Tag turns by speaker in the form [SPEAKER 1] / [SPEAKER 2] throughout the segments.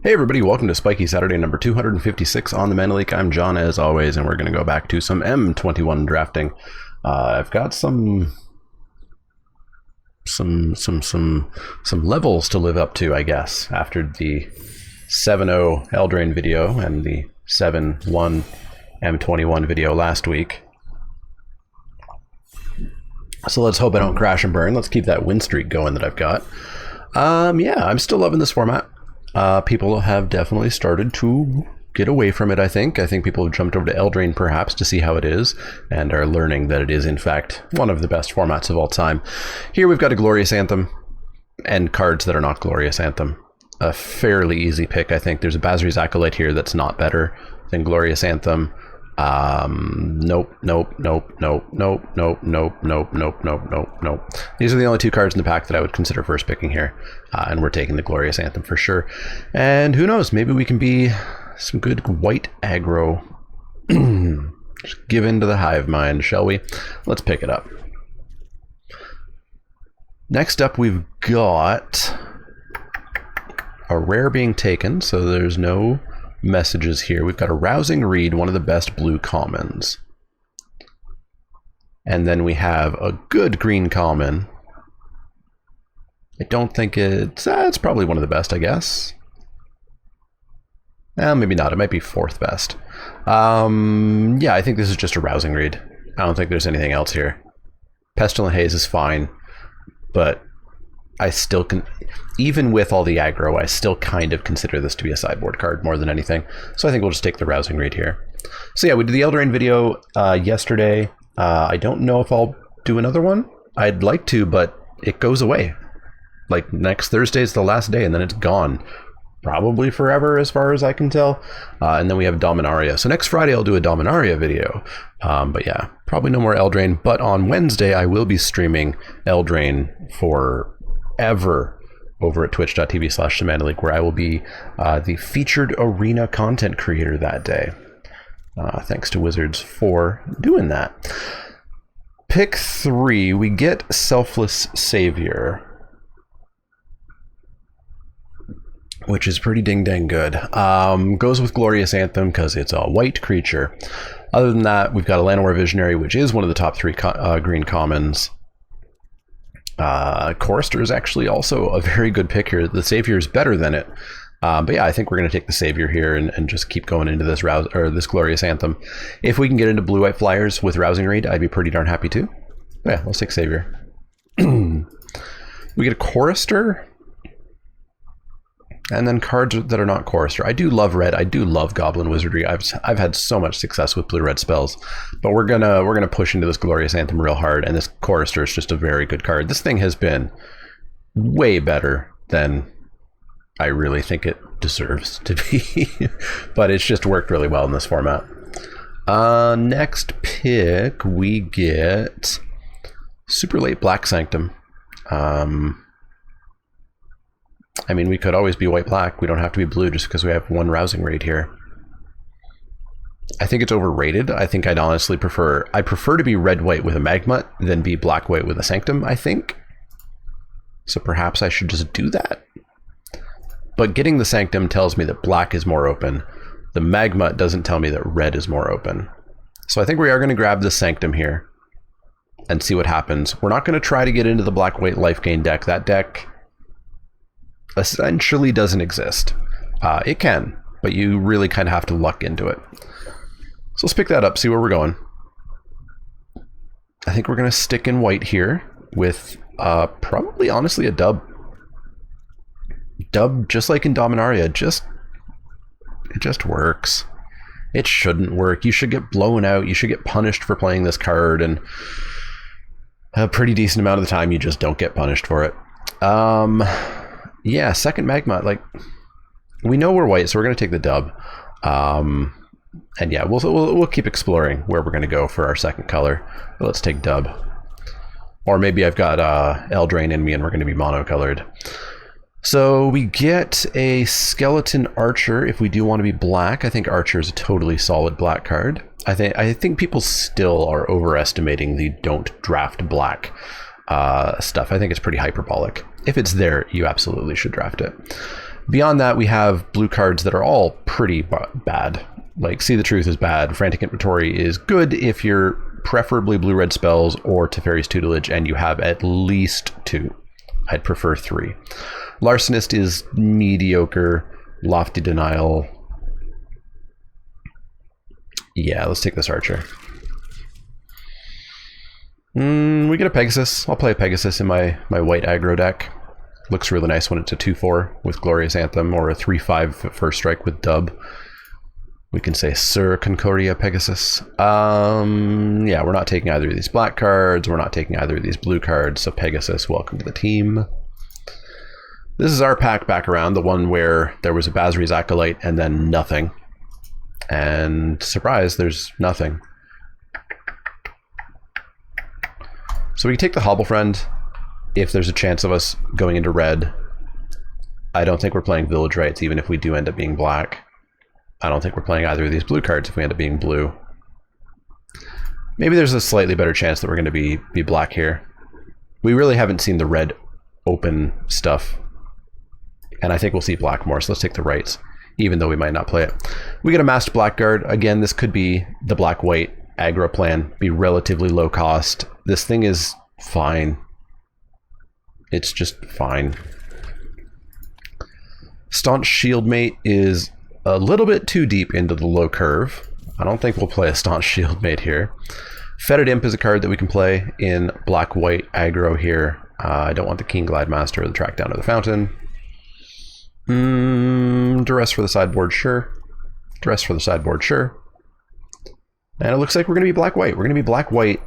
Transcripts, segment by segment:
[SPEAKER 1] Hey everybody, welcome to Spikey Saturday number 256 on the Leek. I'm John as always, and we're going to go back to some M21 drafting. I've got some levels to live up to, I guess, after the 7-0 Eldraine video and the 7-1 M21 video last week. So let's hope I don't crash and burn. Let's keep that win streak going that I've got. Yeah, I'm still loving this format. People have definitely started to get away from it, I think. I think people have jumped over to Eldraine perhaps to see how it is and are learning that it is, in fact, one of the best formats of all time. Here we've got a Glorious Anthem and cards that are not Glorious Anthem. A fairly easy pick, I think. There's a Basri's Acolyte here that's not better than Glorious Anthem. Nope. These are the only two cards in the pack that I would consider first picking here, and we're taking the Glorious Anthem for sure. And who knows, maybe we can be some good white aggro. Just give in to the hive mind, shall we? Let's pick it up. Next up, we've got a rare being taken, so there's no messages here. We've got a Rousing Reed, one of the best blue commons. And then we have a good green common. I don't think it's probably one of the best, I guess. Maybe not. It might be fourth best. Yeah, I think this is just a Rousing Reed. I don't think there's anything else here. Pestilent Haze is fine, but I still can, even with all the aggro, I still kind of consider this to be a sideboard card more than anything. So I think we'll just take the Rousing Reed here. So yeah, we did the Eldraine video yesterday. I don't know if I'll do another one. I'd like to, but it goes away. Like next Thursday is the last day, and then it's gone. Probably forever as far as I can tell. And then we have Dominaria. So next Friday I'll do a Dominaria video. But yeah, probably no more Eldraine. But on Wednesday I will be streaming Eldraine forever over at twitch.tv/SemanticLeak, where I will be the featured arena content creator that day. Thanks to Wizards for doing that. Pick 3, we get Selfless Savior, which is pretty ding-dang good. Goes with Glorious Anthem because it's a white creature. Other than that, we've got a Llanowar Visionary, which is one of the top 3 green commons. Chorister is actually also a very good pick here. The Savior is better than it. But yeah, I think we're going to take the Savior here and just keep going into this this Glorious Anthem. If we can get into blue-white flyers with Rousing Reed, I'd be pretty darn happy too. Yeah, let's take Savior. We get a Chorister, and then cards that are not Chorister. I do love red. I do love Goblin Wizardry. I've had so much success with blue-red spells, but we're gonna push into this Glorious Anthem real hard, and this Chorister is just a very good card. This thing has been way better than I really think it deserves to be, but it's just worked really well in this format. Next pick, we get Super Late Black Sanctum. I mean, we could always be white-black. We don't have to be blue just because we have one Rousing Reed here. I think it's overrated. I think I'd honestly prefer to be red-white with a Magmut than be black-white with a Sanctum, I think. So perhaps I should just do that. But getting the Sanctum tells me that black is more open. The Magmut doesn't tell me that red is more open. So I think we are going to grab the Sanctum here and see what happens. We're not going to try to get into the black-white life gain deck. That deck essentially doesn't exist. It can, but you really kind of have to luck into it. So let's pick that up, see where we're going. I think we're going to stick in white here with probably, honestly, a dub. Dub, just like in Dominaria, it just works. It shouldn't work. You should get blown out. You should get punished for playing this card, and a pretty decent amount of the time you just don't get punished for it. Yeah, second Magma, like, we know we're white, so we're going to take the dub. And yeah, we'll keep exploring where we're going to go for our second color. But let's take dub. Or maybe I've got Eldraine in me and we're going to be monocolored. So we get a Skeleton Archer if we do want to be black. I think Archer is a totally solid black card. I think people still are overestimating the don't draft black stuff. I think it's pretty hyperbolic. If it's there, you absolutely should draft it. Beyond that, we have blue cards that are all pretty bad. Like, See the Truth is bad. Frantic Inventory is good if you're preferably blue-red spells or Teferi's Tutelage, and you have at least 2. I'd prefer 3. Larcenist is mediocre. Lofty Denial. Yeah, let's take this Archer. We get a Pegasus. I'll play a Pegasus in my white aggro deck. Looks really nice when it's a 2/4 with Glorious Anthem, or a 3/5 first strike with Dub. We can say Sir Concordia Pegasus. Yeah, we're not taking either of these black cards. We're not taking either of these blue cards. So Pegasus, welcome to the team. This is our pack back around, the one where there was a Basri's Acolyte and then nothing. And surprise, there's nothing. So we can take the Hobble Friend if there's a chance of us going into red. I don't think we're playing Village Rites, even if we do end up being black. I don't think we're playing either of these blue cards if we end up being blue. Maybe there's a slightly better chance that we're going to be black here. We really haven't seen the red open stuff, and I think we'll see black more, so let's take the rights, even though we might not play it. We get a Masked Blackguard. Again, this could be the black-white aggro plan, be relatively low cost. This thing is fine. It's just fine. Staunch Shieldmate is a little bit too deep into the low curve. I don't think we'll play a Staunch Shieldmate here. Fetid Imp is a card that we can play in black-white aggro here. I don't want the King Glide Master or the Track Down to the Fountain. Duress for the sideboard, sure. Duress for the sideboard, sure. And it looks like we're going to be black-white. We're going to be black-white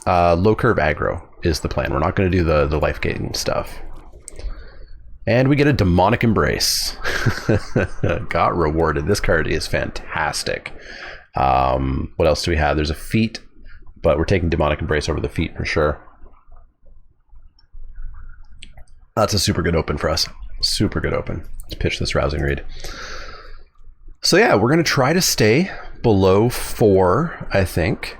[SPEAKER 1] low curve aggro is the plan. We're not going to do the life gain stuff. And we get a Demonic Embrace. Got rewarded. This card is fantastic. What else do we have? There's a Feat, but we're taking Demonic Embrace over the Feat for sure. That's a super good open for us. Super good open. Let's pitch this Rousing Read. So yeah, we're going to try to stay below 4, I think.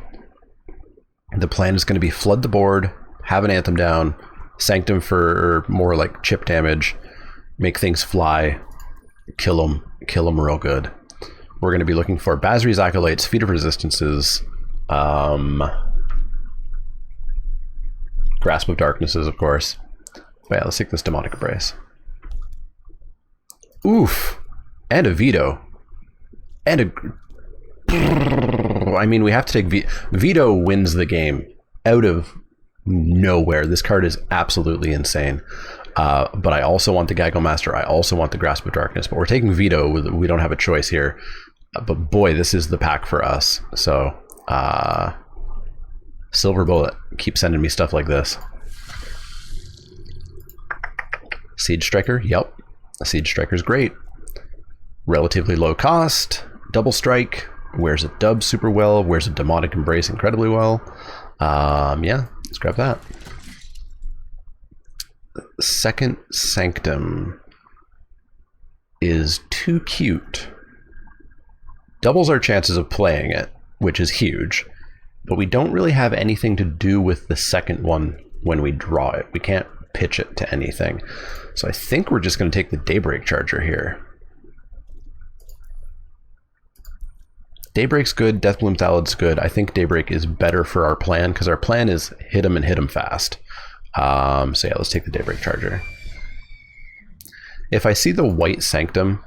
[SPEAKER 1] The plan is going to be flood the board, have an Anthem down, Sanctum for more like chip damage, make things fly, kill them real good. We're going to be looking for Basri's Acolytes, Feat of Resistances, Grasp of Darknesses, of course. But yeah, let's take this Demonic Embrace. Oof, and a Veto, and a... I mean, we have to take Veto wins the game out of nowhere. This card is absolutely insane. But I also want the Gaggle Master. I also want the Grasp of Darkness. But we're taking Veto. We don't have a choice here. But boy, this is the pack for us. So, Silver Bullet, keep sending me stuff like this. Siege Striker, yep. Siege Striker's great. Relatively low cost. Double Strike. Wears a Dub super well. Wears a Demonic Embrace incredibly well. Yeah, let's grab that. Second Sanctum is too cute. Doubles our chances of playing it, which is huge, but we don't really have anything to do with the second one when we draw it. We can't pitch it to anything. So I think we're just going to take the Daybreak Charger here. Daybreak's good, Deathbloom Thalad's good. I think Daybreak is better for our plan, because our plan is hit him and hit him fast. So yeah, let's take the Daybreak Charger. If I see the white Sanctum,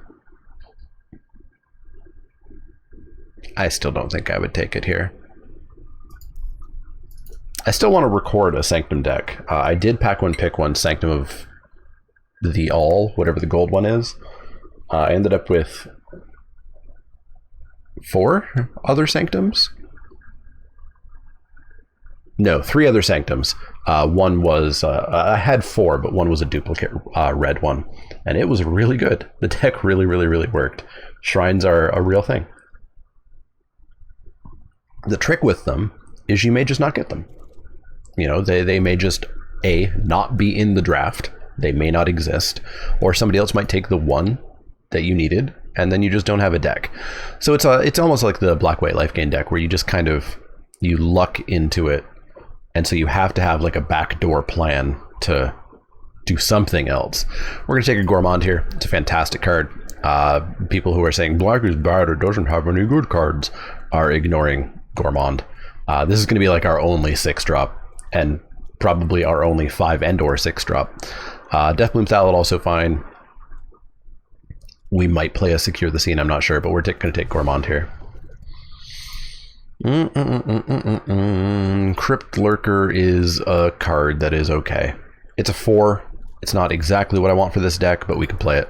[SPEAKER 1] I still don't think I would take it here. I still want to record a Sanctum deck. I did pack one, pick one, Sanctum of the All, whatever the gold one is. I ended up with 4 other Sanctums? No, 3 other Sanctums. One was, I had 4, but one was a duplicate red one. And it was really good. The deck really, really, really worked. Shrines are a real thing. The trick with them is you may just not get them. You know, they may just, A, not be in the draft. They may not exist. Or somebody else might take the one that you needed, and then you just don't have a deck. So it's almost like the black-white life gain deck, where you just kind of, you luck into it. And so you have to have like a backdoor plan to do something else. We're going to take a Gourmand here. It's a fantastic card. People who are saying black is bad or doesn't have any good cards are ignoring Gourmand. This is going to be like our only 6-drop, and probably our only 5 and or 6-drop. Deathbloom Salad also fine. We might play a Secure the Scene, I'm not sure, but we're going to take Gourmand here. Crypt Lurker is a card that is okay. It's a 4. It's not exactly what I want for this deck, but we can play it.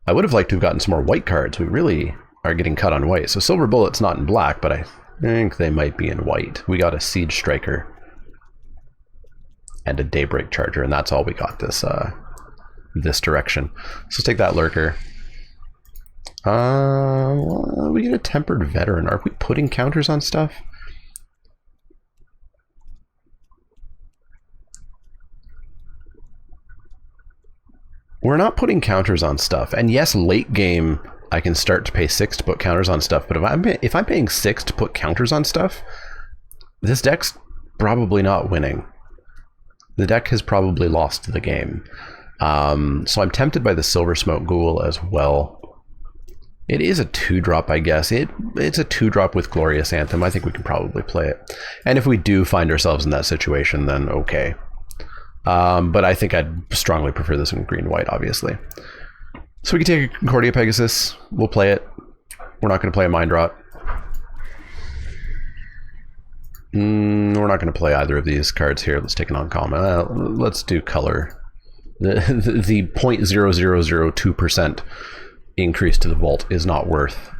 [SPEAKER 1] I would have liked to have gotten some more white cards. We really are getting cut on white. So Silver Bullet's not in black, but I think they might be in white. We got a Siege Striker and a Daybreak Charger, and that's all we got this this direction. So let's take that Lurker. We get a Tempered Veteran. Are we putting counters on stuff? We're not putting counters on stuff. And yes, late game, I can start to pay 6 to put counters on stuff. But if I'm paying 6 to put counters on stuff, this deck's probably not winning. The deck has probably lost the game. So I'm tempted by the Silver Smoke Ghoul as well. It is a 2-drop, I guess. It's a 2-drop with Glorious Anthem. I think we can probably play it. And if we do find ourselves in that situation, then okay. But I think I'd strongly prefer this in green-white, obviously. So we can take a Concordia Pegasus. We'll play it. We're not going to play a Mind Rot. We're not going to play either of these cards here. Let's take an uncommon. Let's do color. The 0.0002% increase to the vault is not worth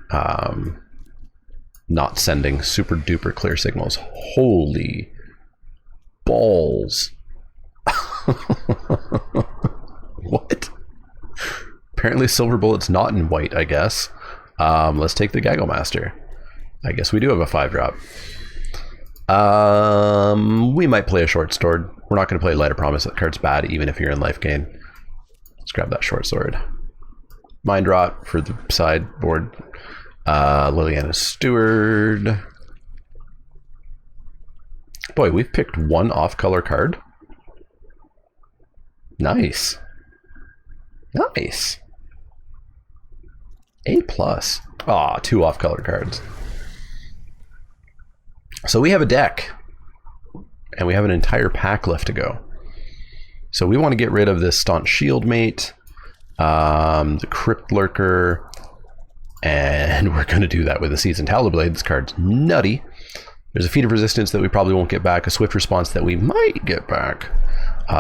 [SPEAKER 1] not sending super duper clear signals. Holy balls. What? Apparently Silver Bullet's not in white, I guess. Let's take the Gaggle Master. I guess we do have a 5-drop. We might play a Short Sword. We're not going to play Light of Promise. That card's bad, even if you're in life gain. Let's grab that Short Sword. Mind Rot for the sideboard. Liliana Steward. Boy, we've picked one off-color card. Nice. Nice. A+. Aw, 2 off-color cards. So we have a deck. And we have an entire pack left to go. So we want to get rid of this Staunch Shieldmate, the Crypt Lurker, and we're going to do that with a Seasoned Talonblade. This card's nutty. There's a Feat of Resistance that we probably won't get back, a Swift Response that we might get back,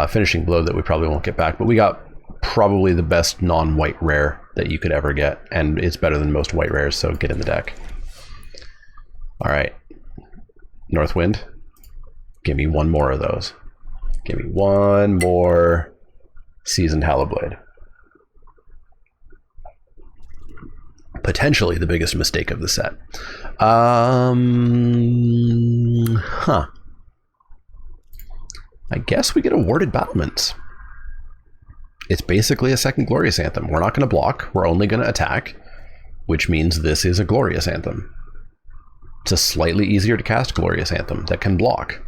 [SPEAKER 1] Finishing Blow that we probably won't get back, but we got probably the best non-white rare that you could ever get, and it's better than most white rares, so get in the deck. Alright. Northwind. Give me one more of those. Give me one more Seasoned Talonblade. Potentially the biggest mistake of the set. I guess we get Awarded Battlements. It's basically a second Glorious Anthem. We're not going to block. We're only going to attack, which means this is a Glorious Anthem. It's a slightly easier to cast Glorious Anthem that can block.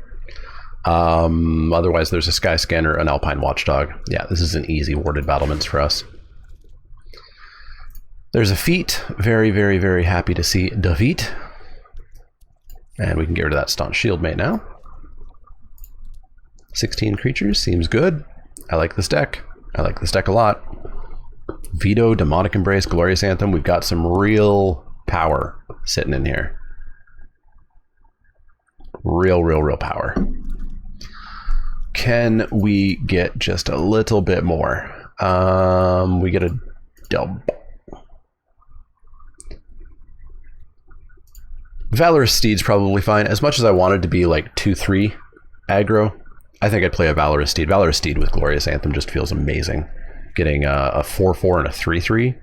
[SPEAKER 1] Otherwise, there's a Sky Scanner, an Alpine Watchdog. Yeah, this is an easy Warded Battlements for us. There's a feat. Very, very, very happy to see defeat. And we can get rid of that Staunch Shieldmate now. 16 creatures seems good. I like this deck. I like this deck a lot. Veto, Demonic Embrace, Glorious Anthem. We've got some real power sitting in here. Real power. Can we get just a little bit more? We get a double. Valorous Steed's probably fine. As much as I wanted to be like 2-3 aggro, I think I'd play a Valorous Steed. Valorous Steed with Glorious Anthem just feels amazing. Getting a 4-4 and a 3-3.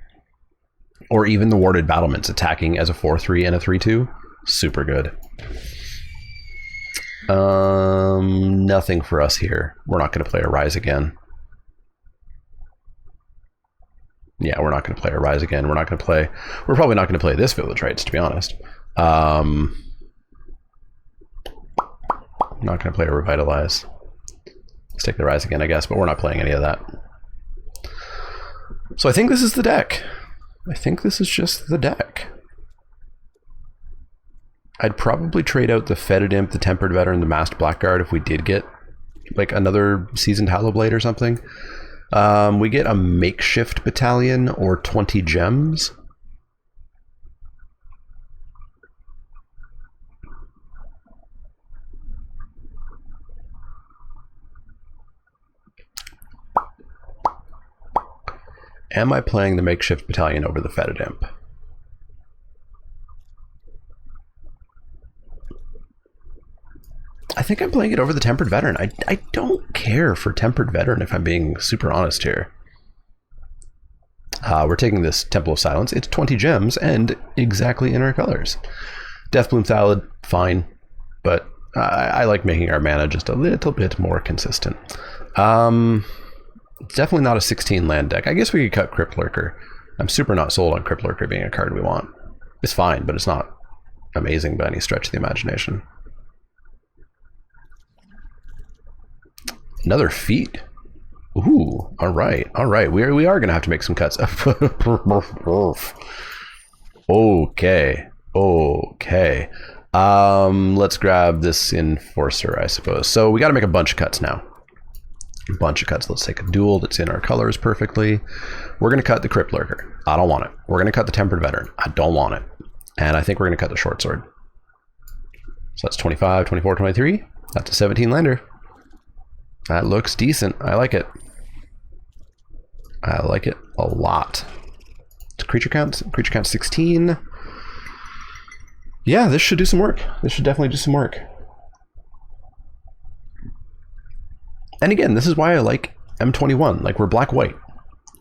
[SPEAKER 1] Or even the Warded Battlements attacking as a 4-3 and a 3-2. Super good. Nothing for us here. We're not going to play a Rise again. Yeah, we're not going to play a Rise again. We're probably not going to play this Village Rites, to be honest. I'm not going to play a Revitalize. Let's take the rise again, I guess, but we're not playing any of that. So I think this is the deck. I think this is just the deck. I'd probably trade out the Fetid Imp, the Tempered Veteran, the Masked Blackguard if we did get like another Seasoned Hallowblade or something. We get a Makeshift Battalion or 20 gems. Am I playing the Makeshift Battalion over the Fetid Imp? I think I'm playing it over the Tempered Veteran. I don't care for Tempered Veteran, if I'm being super honest here. We're taking this Temple of Silence. It's 20 gems and exactly in our colors. Deathbloom Thallid, fine. But I like making our mana just a little bit more consistent. It's definitely not a 16 land deck. I guess we could cut Crypt Lurker. I'm super not sold on Crypt Lurker being a card we want. It's fine, but it's not amazing by any stretch of the imagination. Another feat. Ooh, all right. We are gonna have to make some cuts. Okay. Let's grab this Enforcer, I suppose. So we got to make a bunch of cuts now. A bunch of cuts. Let's take a duel that's in our colors perfectly. We're gonna cut the Crypt Lurker. I don't want it. We're gonna cut the Tempered Veteran. I don't want it. And I think we're gonna cut the Short Sword. So that's 25, 24, 23. That's a 17 lander. That looks decent. I like it. I like it a lot. Creature count 16. Yeah, this should do some work. This should definitely do some work. And again, this is why I like M21. Like, we're black-white.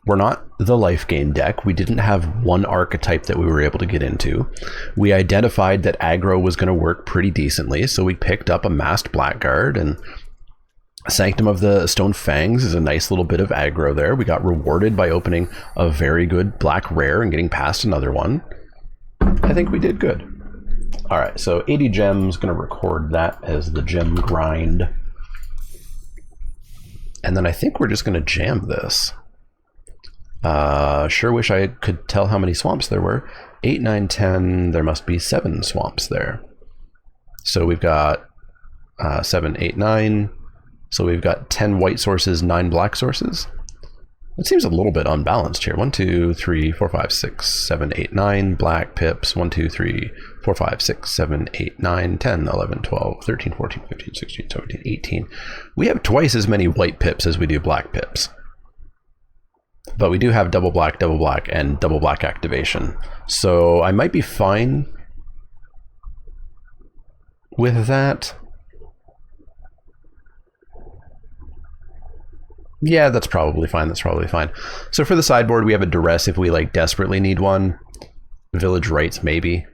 [SPEAKER 1] We're not the life gain deck. We didn't have one archetype that we were able to get into. We identified that aggro was going to work pretty decently, so we picked up a Masked Blackguard, and Sanctum of the Stone Fangs is a nice little bit of aggro there. We got rewarded by opening a very good black rare and getting past another one. I think we did good. All right, so 80 gems, going to record that as the gem grind. And then I think we're just going to jam this. Sure wish I could tell how many swamps there were. 8, 9, 10, there must be 7 swamps there. So we've got 7, 8, 9. So we've got 10 white sources, 9 black sources. It seems a little bit unbalanced here. 1, 2, 3, 4, 5, 6, 7, 8, 9 black pips. 1, 2, 3, 4, 5, 6, 7, 8, 9, 10, 11, 12, 13, 14, 15, 16, 17, 18. We have twice as many white pips as we do black pips. But we do have double black, and double black activation. So I might be fine with that. Yeah, that's probably fine. So for the sideboard, we have a Duress if we like desperately need one. Village Rites, maybe.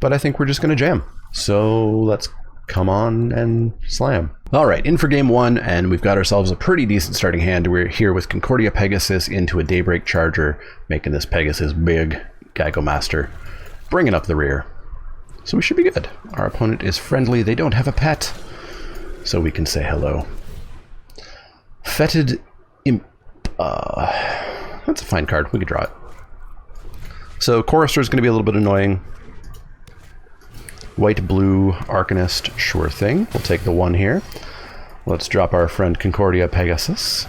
[SPEAKER 1] But I think we're just going to jam. So let's come on and slam. All right, in for game 1, and we've got ourselves a pretty decent starting hand. We're here with Concordia Pegasus into a Daybreak Charger, making this Pegasus big. Gygo Master, bringing up the rear. So we should be good. Our opponent is friendly. They don't have a pet, so we can say hello. Fetid Imp. That's a fine card. We could draw it. So Chorister is going to be a little bit annoying. White, blue, Arcanist, sure thing. We'll take the 1 here. Let's drop our friend Concordia Pegasus.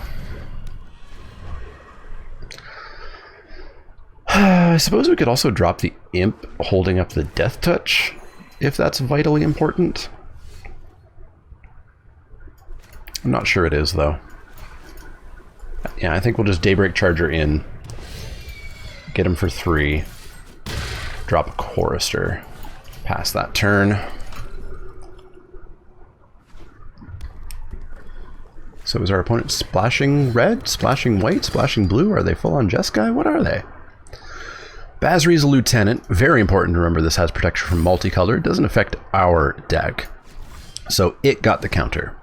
[SPEAKER 1] I suppose we could also drop the Imp holding up the Death Touch, if that's vitally important. I'm not sure it is, though. Yeah, I think we'll just Daybreak Charger in. Get him for 3. Drop a Chorister. Pass that turn. So is our opponent splashing red, splashing white, splashing blue? Are they full on Jeskai? What are they? Basri's a Lieutenant. Very important to remember this has protection from multicolor. It doesn't affect our deck. So it got the counter.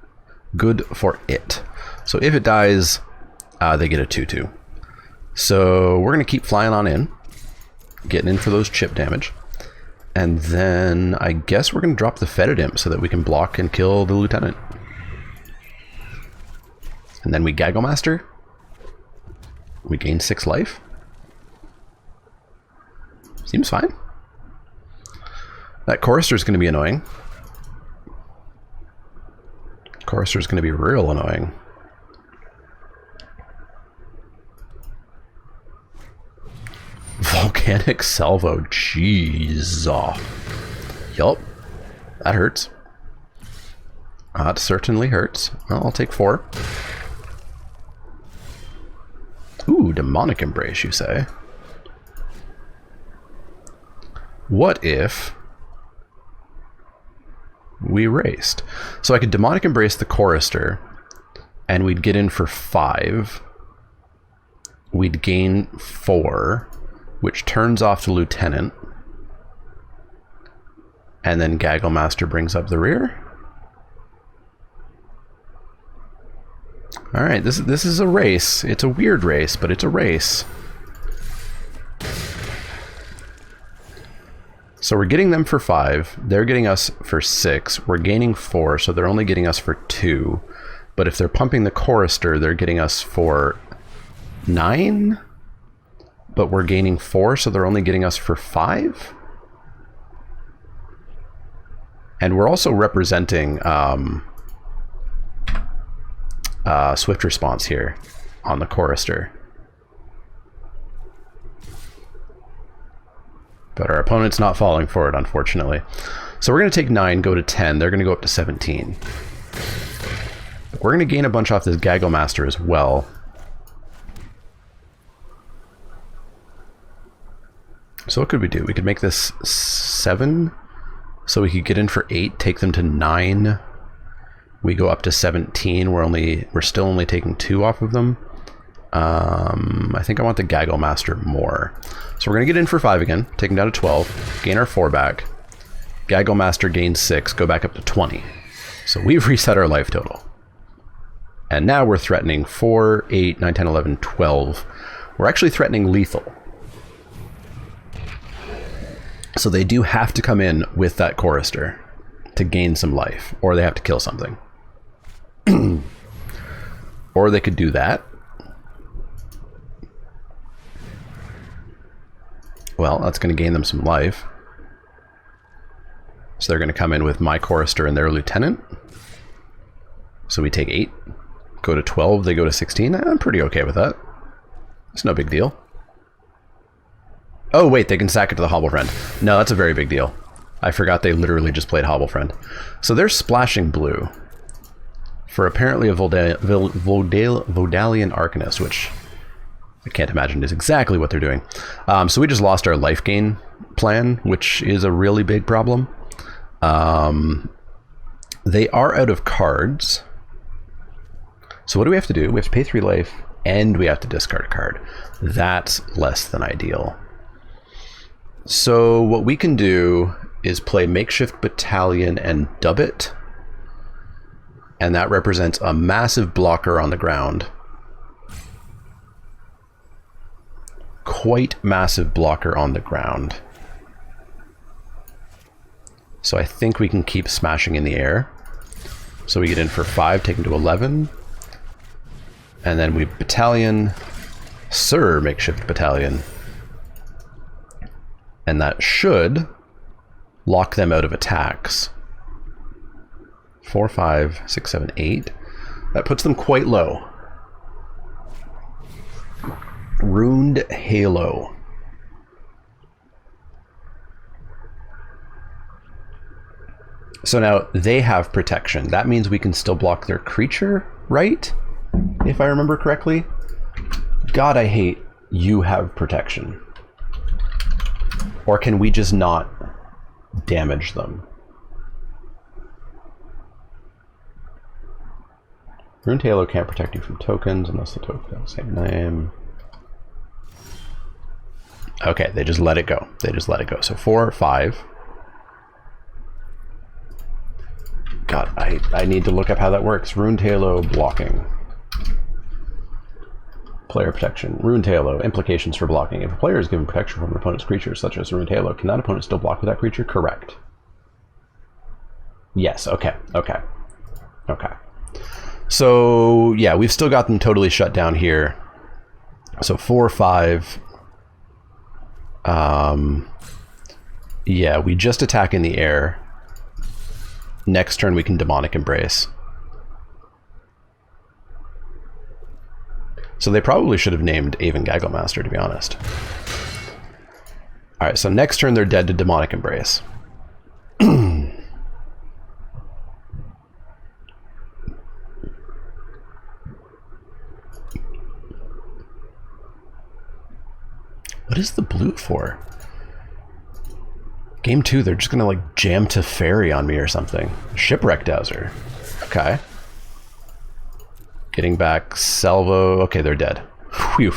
[SPEAKER 1] Good for it. So if it dies, they get a 2/2. So we're going to keep flying on in. Getting in for those chip damage. And then I guess we're going to drop the Fetid Imp so that we can block and kill the Lieutenant. And then we Gaggle Master. We gain 6 life. Seems fine. That Chorister is going to be annoying. Chorister is going to be real annoying. Volcanic Salvo. Jeez. Yup. That hurts. That certainly hurts. Well, I'll take 4. Ooh, Demonic Embrace, you say? What if we raced? So I could Demonic Embrace the Chorister, and we'd get in for 5. We'd gain 4, which turns off the Lieutenant. And then Gaggle Master brings up the rear. All right, this is a race. It's a weird race, but it's a race. So we're getting them for 5. They're getting us for 6. We're gaining 4, so they're only getting us for 2. But if they're pumping the Chorister, they're getting us for 9. But we're gaining 4, so they're only getting us for 5. And we're also representing Swift Response here on the Chorister. But our opponent's not falling for it, unfortunately. So we're going to take 9, go to 10. They're going to go up to 17. We're going to gain a bunch off this Gaggle Master as well. So what could we do? We could make this 7. So we could get in for 8, take them to 9. We go up to 17. We're still only taking 2 off of them. I think I want the Gaggle Master more. So we're going to get in for 5 again, take them down to 12, gain our 4 back. Gaggle Master gains 6, go back up to 20. So we've reset our life total. And now we're threatening 4, 8, 9, 10, 11, 12. We're actually threatening lethal. So they do have to come in with that Chorister to gain some life, or they have to kill something. Or they could do that. Well, that's going to gain them some life. So they're going to come in with my Chorister and their Lieutenant. So we take 8, go to 12, they go to 16. I'm pretty okay with that. It's no big deal. Oh, wait, they can sack it to the Hobble Friend. No, that's a very big deal. I forgot they literally just played Hobble Friend. So they're splashing blue for apparently a Vodalian Arcanist, which I can't imagine is exactly what they're doing. So we just lost our life gain plan, which is a really big problem. They are out of cards. So what do we have to do? We have to pay 3 life, and we have to discard a card. That's less than ideal. So what we can do is play Makeshift Battalion and dub it. And that represents a massive blocker on the ground. Quite massive blocker on the ground. So I think we can keep smashing in the air. So we get in for 5, taken to 11. And then we Battalion, Sir Makeshift Battalion. And that should lock them out of attacks. 4, 5, 6, 7, 8. That puts them quite low. Ruined Halo. So now they have protection. That means we can still block their creature, right? If I remember correctly. God, I hate you have protection. Or can we just not damage them? Ruined Halo can't protect you from tokens unless the token has the same name. Okay, they just let it go. They just let it go. So 4, 5. God, I need to look up how that works. Ruined Halo blocking. Player protection. Ruined Halo. Implications for blocking. If a player is given protection from an opponent's creature, such as Ruined Halo, can that opponent still block with that creature? Correct. Yes, okay, okay. Okay. So yeah, we've still got them totally shut down here. So 4 or 5. Yeah, we just attack in the air. Next turn we can Demonic Embrace. So they probably should have named Aven Gagglemaster, to be honest. Alright, so next turn they're dead to Demonic Embrace. What is the blue for? Game 2, they're just gonna like jam to Fairy on me or something. Shipwreck Dowser. Okay. Getting back Salvo. Okay, they're dead. Whew.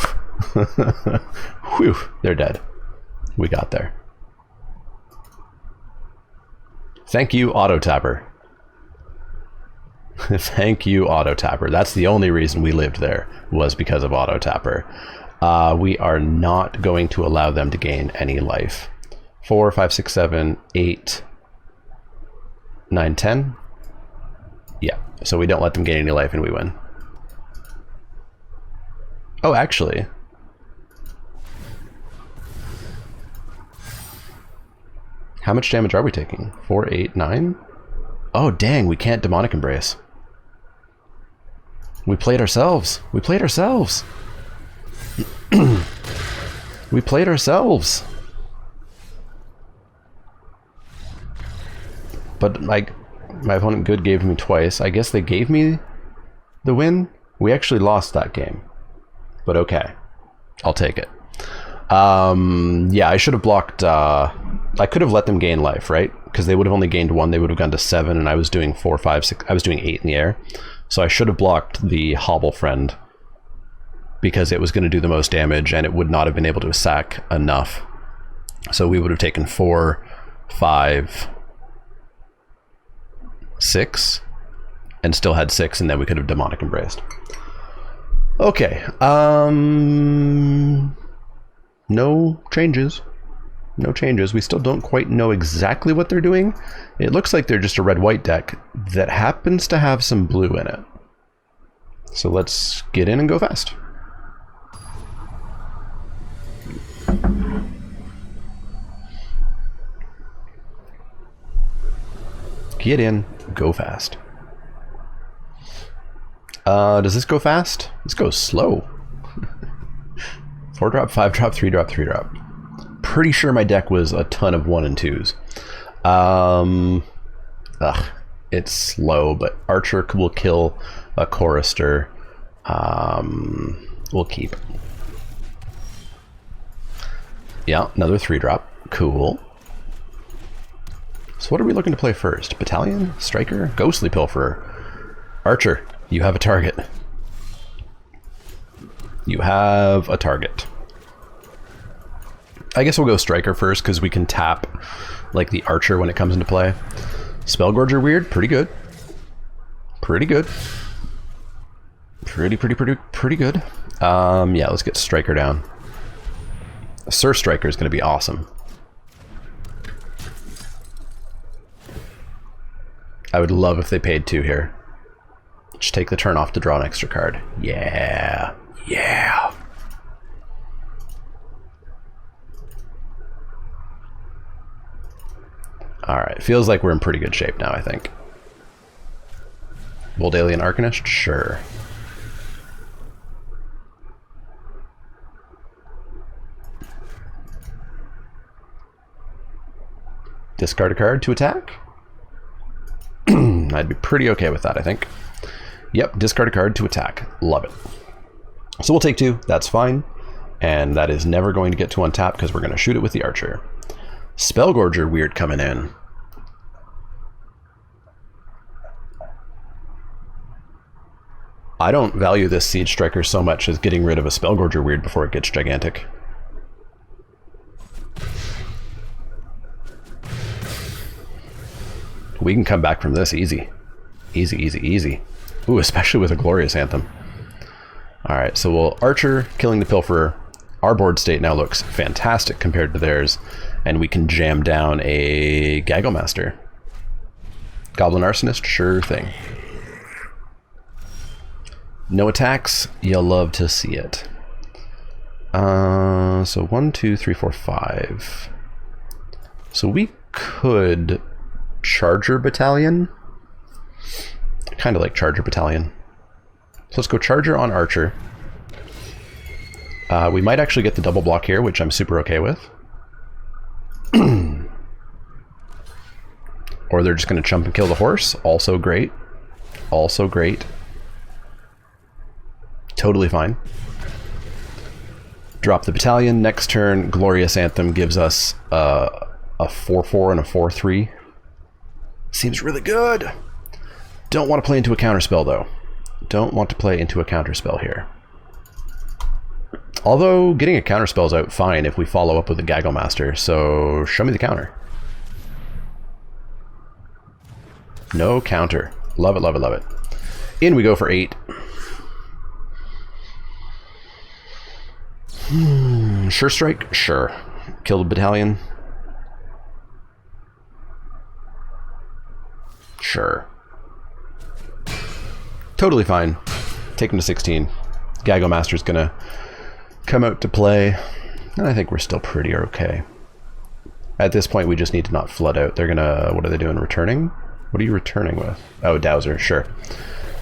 [SPEAKER 1] Whew. They're dead. We got there. Thank you, Auto Tapper. Thank you, Auto Tapper. That's the only reason we lived there, was because of Auto Tapper. We are not going to allow them to gain any life. 4, 5, 6, 7, 8, 9, 10. Yeah, so we don't let them gain any life and we win. Oh, actually. How much damage are we taking? 4, 8, 9? Oh, dang, we can't Demonic Embrace. We played ourselves. We played ourselves. We played ourselves. But my opponent good gave me twice. I guess they gave me the win. We actually lost that game. But okay. I'll take it. Yeah, I should have blocked... I could have let them gain life, right? Because they would have only gained 1. They would have gone to 7, and I was doing 4, 5, 6... I was doing 8 in the air. So I should have blocked the Hobble Friend, because it was going to do the most damage, and it would not have been able to sack enough. So we would have taken 4, 5, 6, and still had 6, and then we could have Demonic Embraced. Okay. No changes. No changes. We still don't quite know exactly what they're doing. It looks like they're just a red-white deck that happens to have some blue in it. So let's get in and go fast. Get in, go fast. Does this go fast? This goes slow. 4 drop, 5 drop, 3 drop, 3 drop. Pretty sure my deck was a ton of 1 and 2s. It's slow, but Archer will kill a Chorister. We'll keep. Yeah, another 3 drop. Cool. So what are we looking to play first? Battalion? Striker? Ghostly Pilferer? Archer, you have a target. You have a target. I guess we'll go Striker first, because we can tap like the Archer when it comes into play. Spellgorger weird, pretty good. Pretty good. Pretty good. Yeah, let's get Striker down. Sir Striker is going to be awesome. I would love if they paid 2 here. Just take the turn off to draw an extra card. Yeah. Yeah. Alright, feels like we're in pretty good shape now, I think. Voldalian Arcanist? Sure. Discard a card to attack? I'd be pretty okay with that, I think. Yep, discard a card to attack. Love it. So we'll take 2, that's fine. And that is never going to get to untap because we're going to shoot it with the Archer. Spellgorger weird coming in. I don't value this Siege Striker so much as getting rid of a Spellgorger weird before it gets gigantic. We can come back from this easy. Easy, easy, easy. Ooh, especially with a Glorious Anthem. Alright, so we'll Archer, killing the Pilferer. Our board state now looks fantastic compared to theirs, and we can jam down a Gagglemaster. Goblin Arsonist, sure thing. No attacks. You'll love to see it. So 1, 2, 3, 4, 5. So we could Charger Battalion. Kind of like Charger Battalion. So let's go Charger on Archer. We might actually get the double block here, which I'm super okay with. Or they're just going to jump and kill the horse. Also great. Also great. Totally fine. Drop the battalion. Next turn, Glorious Anthem gives us a 4-4 and a 4-3. Seems really good. Don't want to play into a counterspell, though. Don't want to play into a counterspell here. Although, getting a counterspell is out fine if we follow up with a Gaggle Master, so show me the counter. No counter. Love it, love it, love it. In we go for 8. Sure strike? Sure. Kill the battalion? Sure. Totally fine. Take him to 16. Gaggle Master's gonna come out to play, and I think we're still pretty okay. At this point, we just need to not flood out. They're gonna... What are they doing? Returning? What are you returning with? Oh, Dowser. Sure.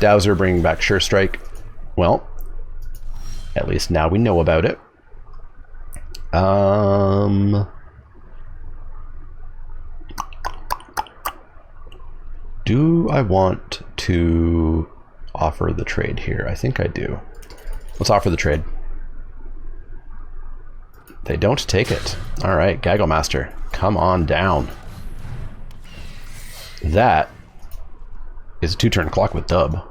[SPEAKER 1] Dowser bringing back Sure Strike. Well, at least now we know about it. Do I want to offer the trade here? I think I do. Let's offer the trade. They don't take it. All right, Gaggle Master, come on down. That is a 2-turn clock with dub.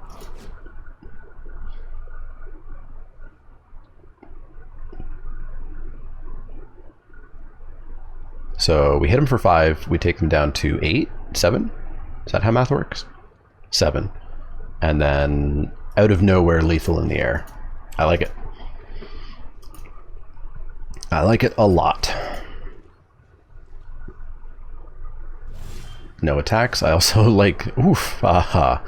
[SPEAKER 1] So we hit him for 5. We take him down to 8, 7. Is that how math works? 7. And then out of nowhere, lethal in the air. I like it. I like it a lot. No attacks. I also like... Oof. Aha.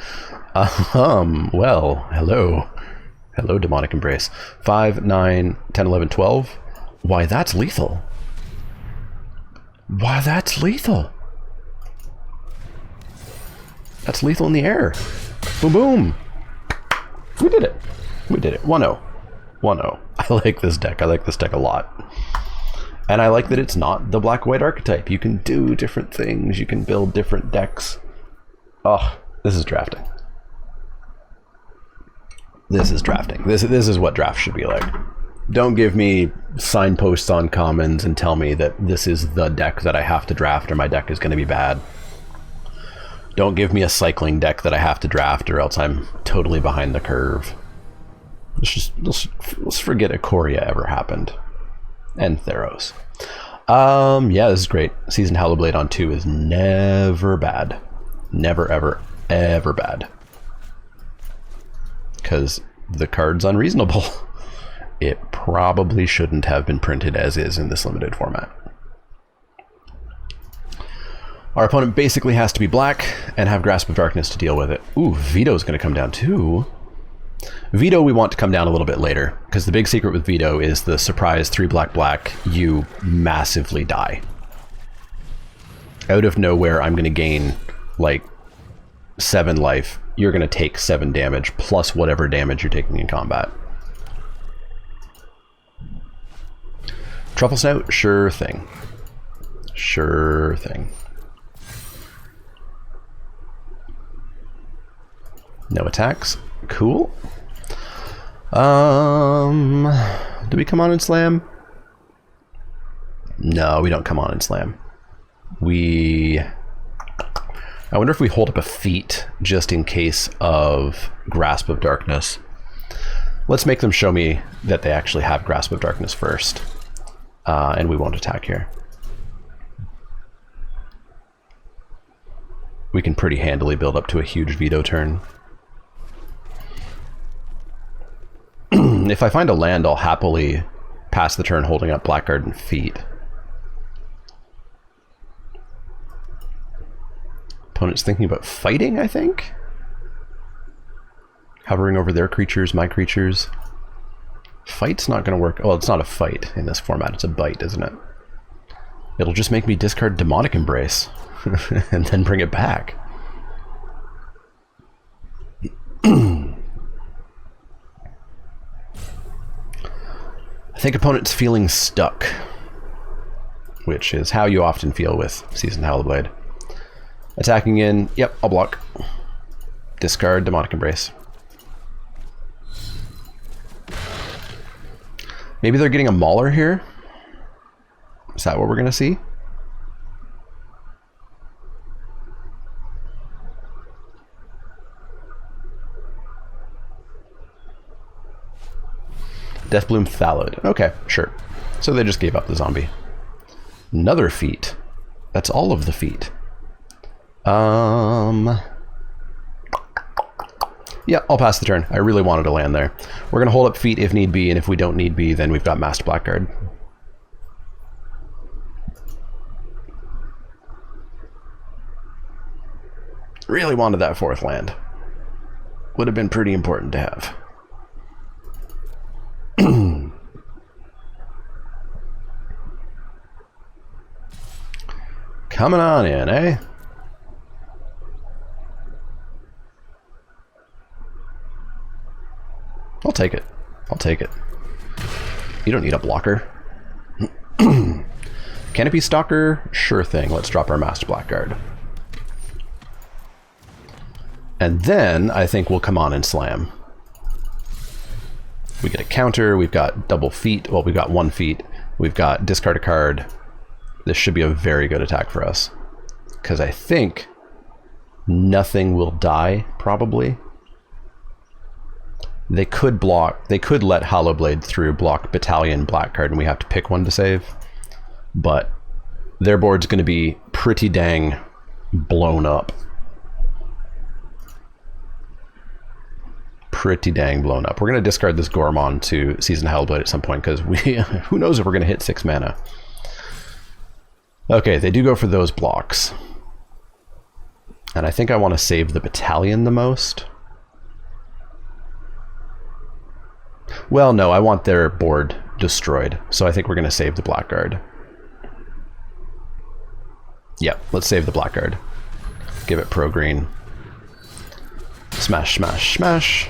[SPEAKER 1] Well, hello. Hello, Demonic Embrace. 5, 9, 10, 11, 12. Why, that's lethal. Why, that's lethal. That's lethal in the air. Boom, boom. We did it. We did it. 1-0. 1-0. I like this deck. I like this deck a lot. And I like that it's not the black-white archetype. You can do different things. You can build different decks. Oh, this is drafting. This is drafting. This is what draft should be like. Don't give me signposts on commons and tell me that this is the deck that I have to draft or my deck is going to be bad. Don't give me a cycling deck that I have to draft or else I'm totally behind the curve. Let's forget Ikoria ever happened. And Theros. Yeah, this is great. Seasoned Hallowblade on 2 is never bad. Never, ever, ever bad. Because the card's unreasonable. It probably shouldn't have been printed as is in this limited format. Our opponent basically has to be black and have Grasp of Darkness to deal with it. Ooh, Veto's going to come down too. Veto we want to come down a little bit later, because the big secret with Veto is the surprise 3 black, you massively die. Out of nowhere, I'm going to gain like 7 life. You're going to take 7 damage, plus whatever damage you're taking in combat. Truffle Snout? Sure thing. Sure thing. No attacks. Cool. Do we come on and slam? No, we don't come on and slam. I wonder if we hold up a feat just in case of Grasp of Darkness. Let's make them show me that they actually have Grasp of Darkness first. And we won't attack here. We can pretty handily build up to a huge Veto turn. If I find a land, I'll happily pass the turn holding up Blackguard and Feet. Opponent's thinking about fighting, I think? Hovering over their creatures, my creatures. Fight's not going to work. Well, it's not a fight in this format. It's a bite, isn't it? It'll just make me discard Demonic Embrace and then bring it back. I think opponent's feeling stuck, which is how you often feel with Seasoned Howlblade. Attacking in, yep, I'll block. Discard Demonic Embrace. Maybe they're getting a Mauler here? Is that what we're going to see? Deathbloom Thallid. Okay, sure. So they just gave up the zombie. Another feat. That's all of the feat. Yeah, I'll pass the turn. I really wanted to land there. We're going to hold up feet if need be, and if we don't need be, then we've got Masked Blackguard. Really wanted that fourth land. Would have been pretty important to have. Coming on in, eh? I'll take it. I'll take it. You don't need a blocker. Canopy Stalker? Sure thing. Let's drop our Masked Blackguard. And then I think we'll come on and slam. We get a counter. We've got double feet. Well, we've got 1 feet. We've got discard a card. This should be a very good attack for us. Because I think nothing will die, probably. They could block. They could let Hollowblade through, block Battalion Blackguard, and we have to pick one to save. But their board's going to be pretty dang blown up. Pretty dang blown up. We're going to discard this Gormon to Seasoned Howlblade at some point, because we who knows if we're going to hit 6 mana. Okay, they do go for those blocks. And I think I want to save the Battalion the most. Well, no, I want their board destroyed, so I think we're going to save the Blackguard. Yep, let's save the Blackguard. Give it pro green. Smash, smash, smash.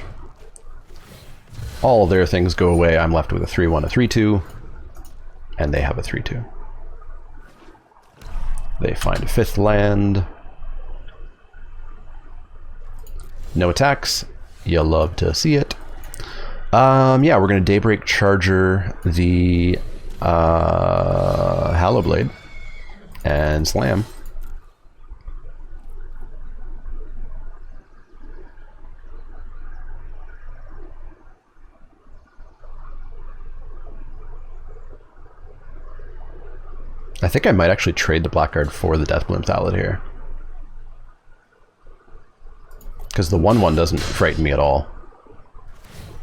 [SPEAKER 1] All their things go away. I'm left with a 3-1, a 3-2, and they have a 3-2. They find a 5th land. No attacks. You love to see it. Yeah, we're going to Daybreak Charger the Hallowblade and slam. I think I might actually trade the Blackguard for the Deathbloom Thallid here. Because the 1/1 doesn't frighten me at all.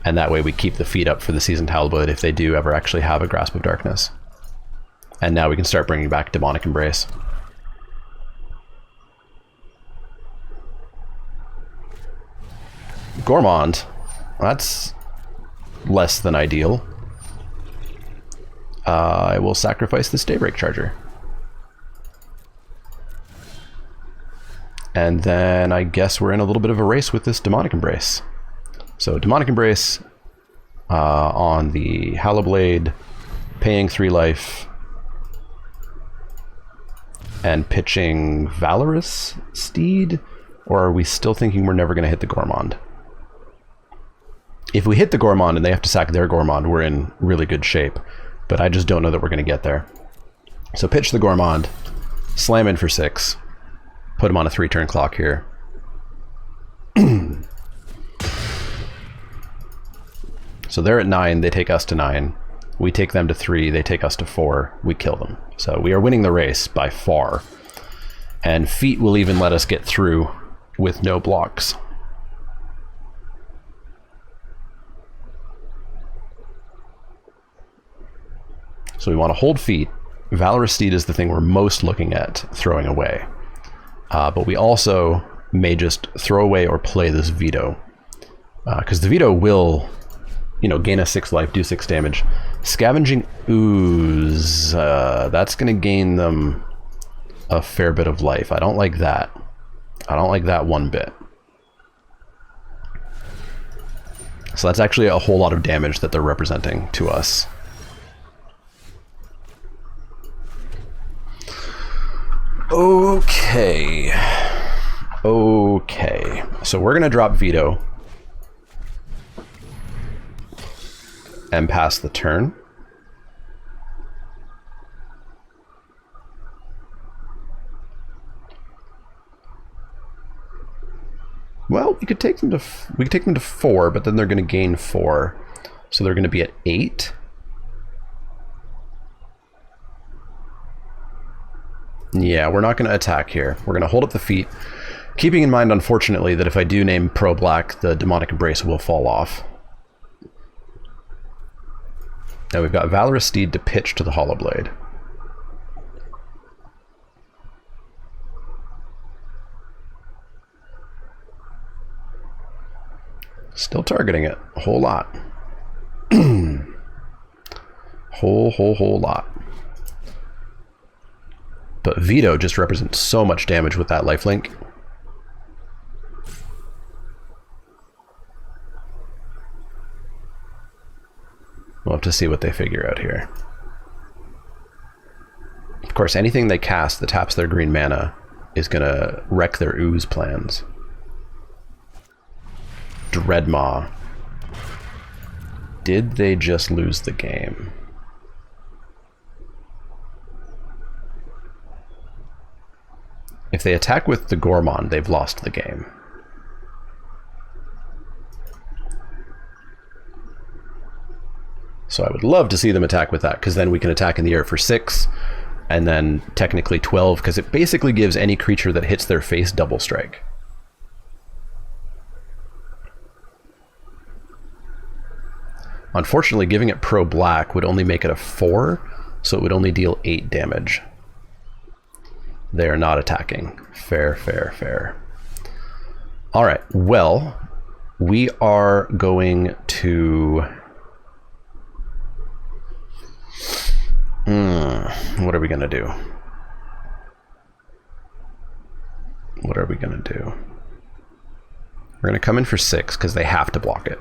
[SPEAKER 1] And that way we keep the feet up for the Seasoned Howlblade if they do ever actually have a Grasp of Darkness. And now we can start bringing back Demonic Embrace. Gormond. That's less than ideal. I will sacrifice this Daybreak Charger. And then I guess we're in a little bit of a race with this Demonic Embrace. So Demonic Embrace on the Hallowblade, paying 3 life, and pitching Valorous Steed? Or are we still thinking we're never going to hit the Gormond? If we hit the Gormond and they have to sack their Gormond, we're in really good shape. But I just don't know that we're going to get there. So pitch the Gormond, slam in for 6, put him on a 3-turn clock here. So they're at 9, they take us to 9. We take them to 3, they take us to 4, we kill them. So we are winning the race by far. And feet will even let us get through with no blocks. So we want to hold feet. Valorous Steed is the thing we're most looking at throwing away. But we also may just throw away or play this Veto. Because the veto will, you know, gain us 6 life, do 6 damage. Scavenging Ooze, that's going to gain them a fair bit of life. I don't like that. I don't like that one bit. So that's actually a whole lot of damage that they're representing to us. Okay. Okay. So we're going to drop Veto and pass the turn. Well, we could take them to 4, but then they're going to gain 4, so they're going to be at 8. Yeah, we're not going to attack here. We're going to hold up the feet, keeping in mind, unfortunately, that if I do name Pro Black, the Demonic Embrace will fall off. Now we've got Valorous Steed to pitch to the Hollow Blade. Still targeting it a whole lot. whole lot. But Veto just represents so much damage with that lifelink. We'll have to see what they figure out here. Of course, anything they cast that taps their green mana is going to wreck their ooze plans. Dreadmaw. Did they just lose the game? If they attack with the Gormon, they've lost the game. So I would love to see them attack with that, because then we can attack in the air for 6, and then technically 12, because it basically gives any creature that hits their face double strike. Unfortunately, giving it Pro Black would only make it a 4, so it would only deal 8 damage. They are not attacking. Fair, fair, fair. All right, well, we are going to... what are we going to do? What are we going to do? We're going to come in for 6 because they have to block it.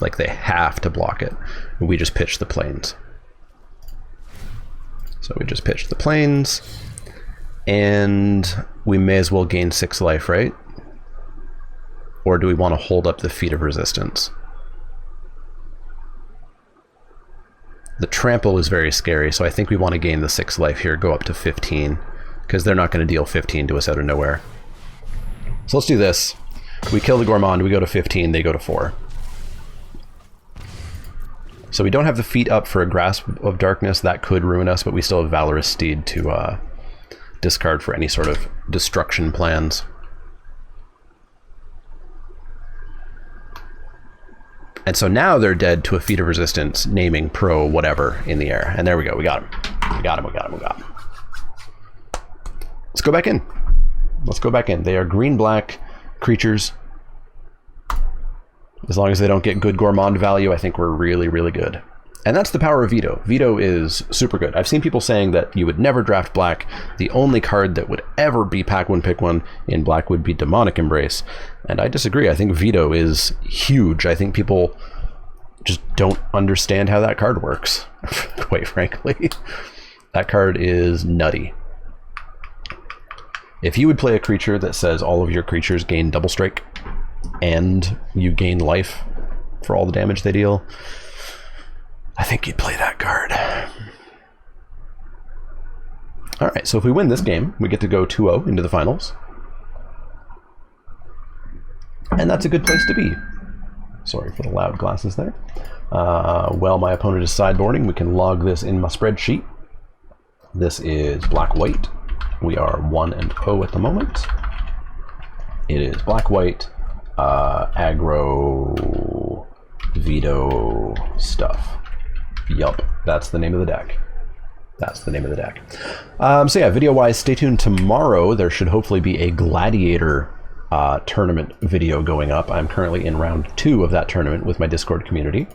[SPEAKER 1] Like, they have to block it. And we just pitch the planes. So we just pitch the planes. And we may as well gain 6 life, right? Or do we want to hold up the Feat of Resistance? The Trample is very scary, so I think we want to gain the 6 life here, go up to 15. Because they're not going to deal 15 to us out of nowhere. So let's do this. We kill the Gourmand, we go to 15, they go to 4. So we don't have the feet up for a Grasp of Darkness. That could ruin us, but we still have Valorous Steed to discard for any sort of destruction plans. And so now they're dead to a Feat of Resistance, naming Pro whatever in the air. And there we go. We got him. We got him. We got him. We got him. Let's go back in. Let's go back in. They are green-black creatures. As long as they don't get good Gourmand value, I think we're really, really good. And that's the power of Veto. Veto is super good. I've seen people saying that you would never draft black. The only card that would ever be pack one, pick one in black would be Demonic Embrace. And I disagree. I think Veto is huge. I think people just don't understand how that card works, quite frankly. That card is nutty. If you would play a creature that says all of your creatures gain double strike, and you gain life for all the damage they deal, I think you'd play that card. Alright, so if we win this game, we get to go 2-0 into the finals. And that's a good place to be. Sorry for the loud glasses there. While my opponent is sideboarding, we can log this in my spreadsheet. This is black-white. We are 1-0 at the moment. It is black-white. Aggro, Veto stuff. Yup, that's the name of the deck. That's the name of the deck. So yeah, video-wise, stay tuned tomorrow. There should hopefully be a Gladiator tournament video going up. I'm currently in round 2 of that tournament with my Discord community.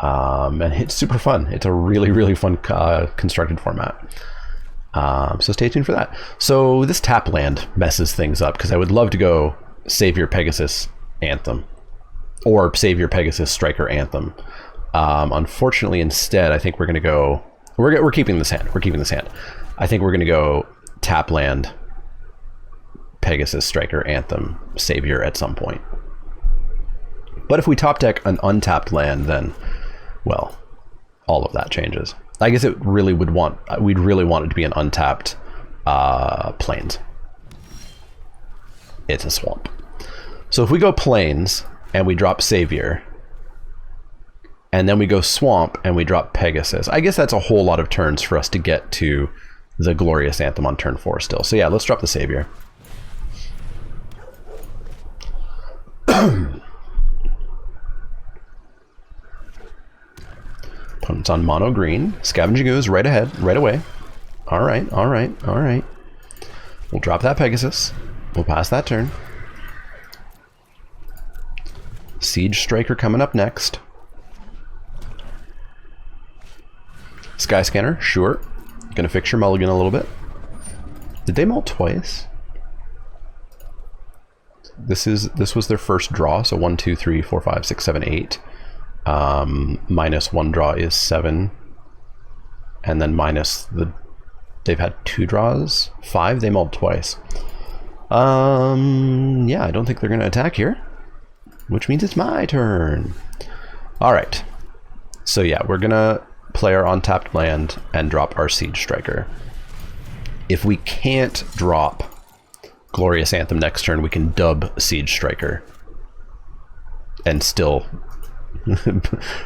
[SPEAKER 1] And it's super fun. It's a really, really fun constructed format. So stay tuned for that. So this tap land messes things up because I would love to go Savior Pegasus Anthem or Savior Pegasus Striker Anthem. Unfortunately, instead, I think we're going to go... We're keeping this hand. We're keeping this hand. I think we're going to go tap land Pegasus Striker Anthem Savior at some point. But if we top deck an untapped land, then, well, all of that changes. I guess we'd really want it to be an untapped plains. It's a swamp. So if we go plains and we drop Savior, and then we go swamp and we drop Pegasus, I guess that's a whole lot of turns for us to get to the Glorious Anthem on turn 4 still. So yeah, let's drop the Savior. Opponent's on mono green. Scavenging Ooze right ahead, right away. Alright. We'll drop that Pegasus. We'll pass that turn. Siege Striker coming up next. Sky Scanner, sure. Gonna fix your mulligan a little bit. Did they mull twice? This was their first draw, so 1, 2, 3, 4, 5, 6, 7, 8. Minus 1 draw is 7. And then minus they've had 2 draws. 5, they mulled twice. Yeah, I don't think they're gonna attack here. Which means it's my turn. Alright. So yeah, we're gonna play our untapped land and drop our Siege Striker. If we can't drop Glorious Anthem next turn, we can dub Siege Striker and still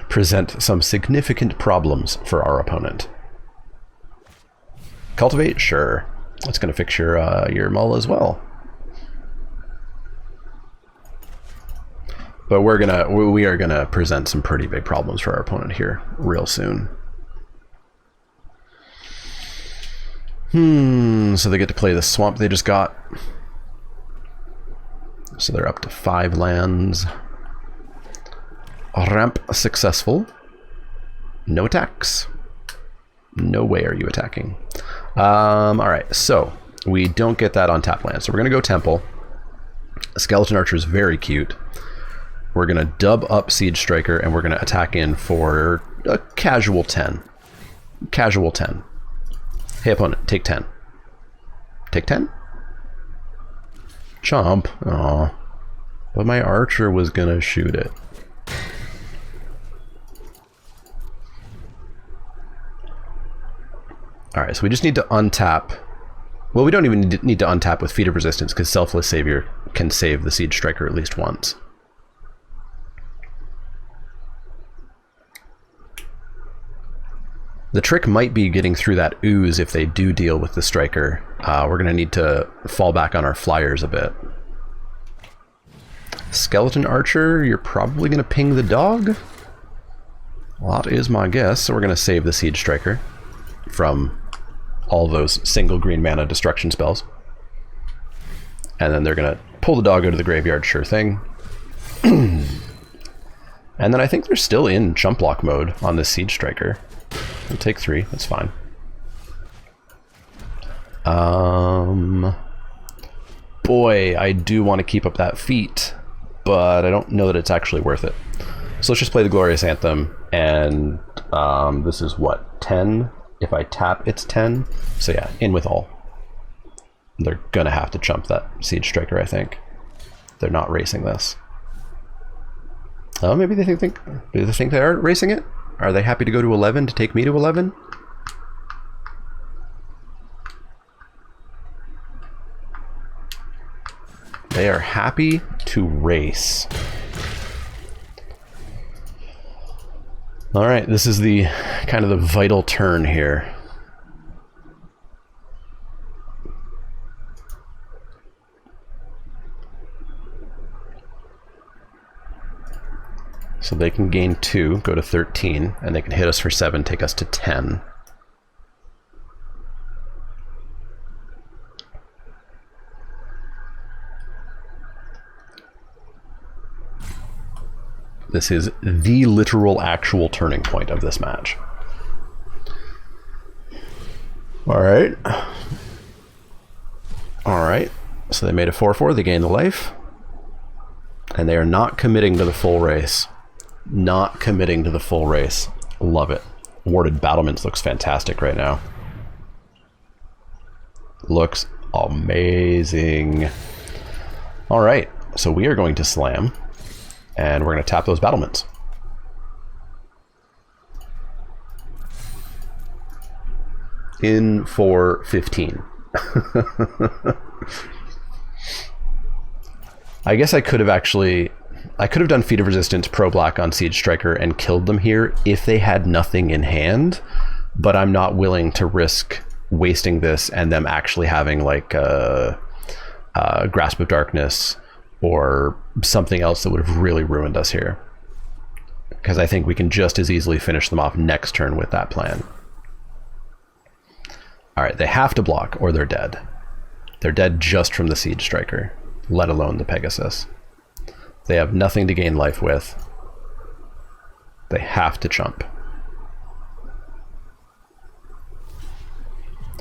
[SPEAKER 1] present some significant problems for our opponent. Cultivate, sure. That's going to fix your mull as well. But we are gonna present some pretty big problems for our opponent here real soon. So they get to play the swamp they just got. So they're up to 5 lands. Ramp successful. No attacks. No way are you attacking. Alright, so we don't get that on tap land. So we're gonna go Temple. Skeleton Archer is very cute. We're going to dub up Siege Striker, and we're going to attack in for a casual 10. Casual 10. Hey, opponent, take 10. Take 10? Chomp. Aw. But my archer was going to shoot it. Alright, so we just need to untap. Well, we don't even need to untap with Feat of Resistance, because Selfless Savior can save the Siege Striker at least once. The trick might be getting through that ooze if they do deal with the striker. We're going to need to fall back on our flyers a bit. Skeleton Archer, you're probably going to ping the dog? Well, that is my guess. So we're going to save the Siege Striker from all those single green mana destruction spells. And then they're going to pull the dog out of the graveyard, sure thing. And then I think they're still in chump block mode on this Siege Striker. We'll take 3, that's fine. Boy, I do want to keep up that feat, but I don't know that it's actually worth it. So let's just play the Glorious Anthem, and this is what, 10? If I tap, it's 10. So yeah, in with all. They're gonna have to chump that Siege Striker, I think. They're not racing this. Oh, maybe they think they are racing it? Are they happy to go to 11 to take me to 11? They are happy to race. All right, this is the kind of the vital turn here. So they can gain 2, go to 13, and they can hit us for 7, take us to 10. This is the literal actual turning point of this match. All right. All right. So they made a 4-4. They gained the life. And they are not committing to the full race. Not committing to the full race. Love it. Warded Battlements looks fantastic right now. Looks amazing. All right. So we are going to slam. And we're going to tap those Battlements. In for 15. I guess I could have done Feat of Resistance Pro Black on Siege Striker and killed them here if they had nothing in hand, but I'm not willing to risk wasting this and them actually having like a Grasp of Darkness or something else that would have really ruined us here. Because I think we can just as easily finish them off next turn with that plan. All right, they have to block or they're dead. They're dead just from the Siege Striker, let alone the Pegasus. They have nothing to gain life with. They have to chump.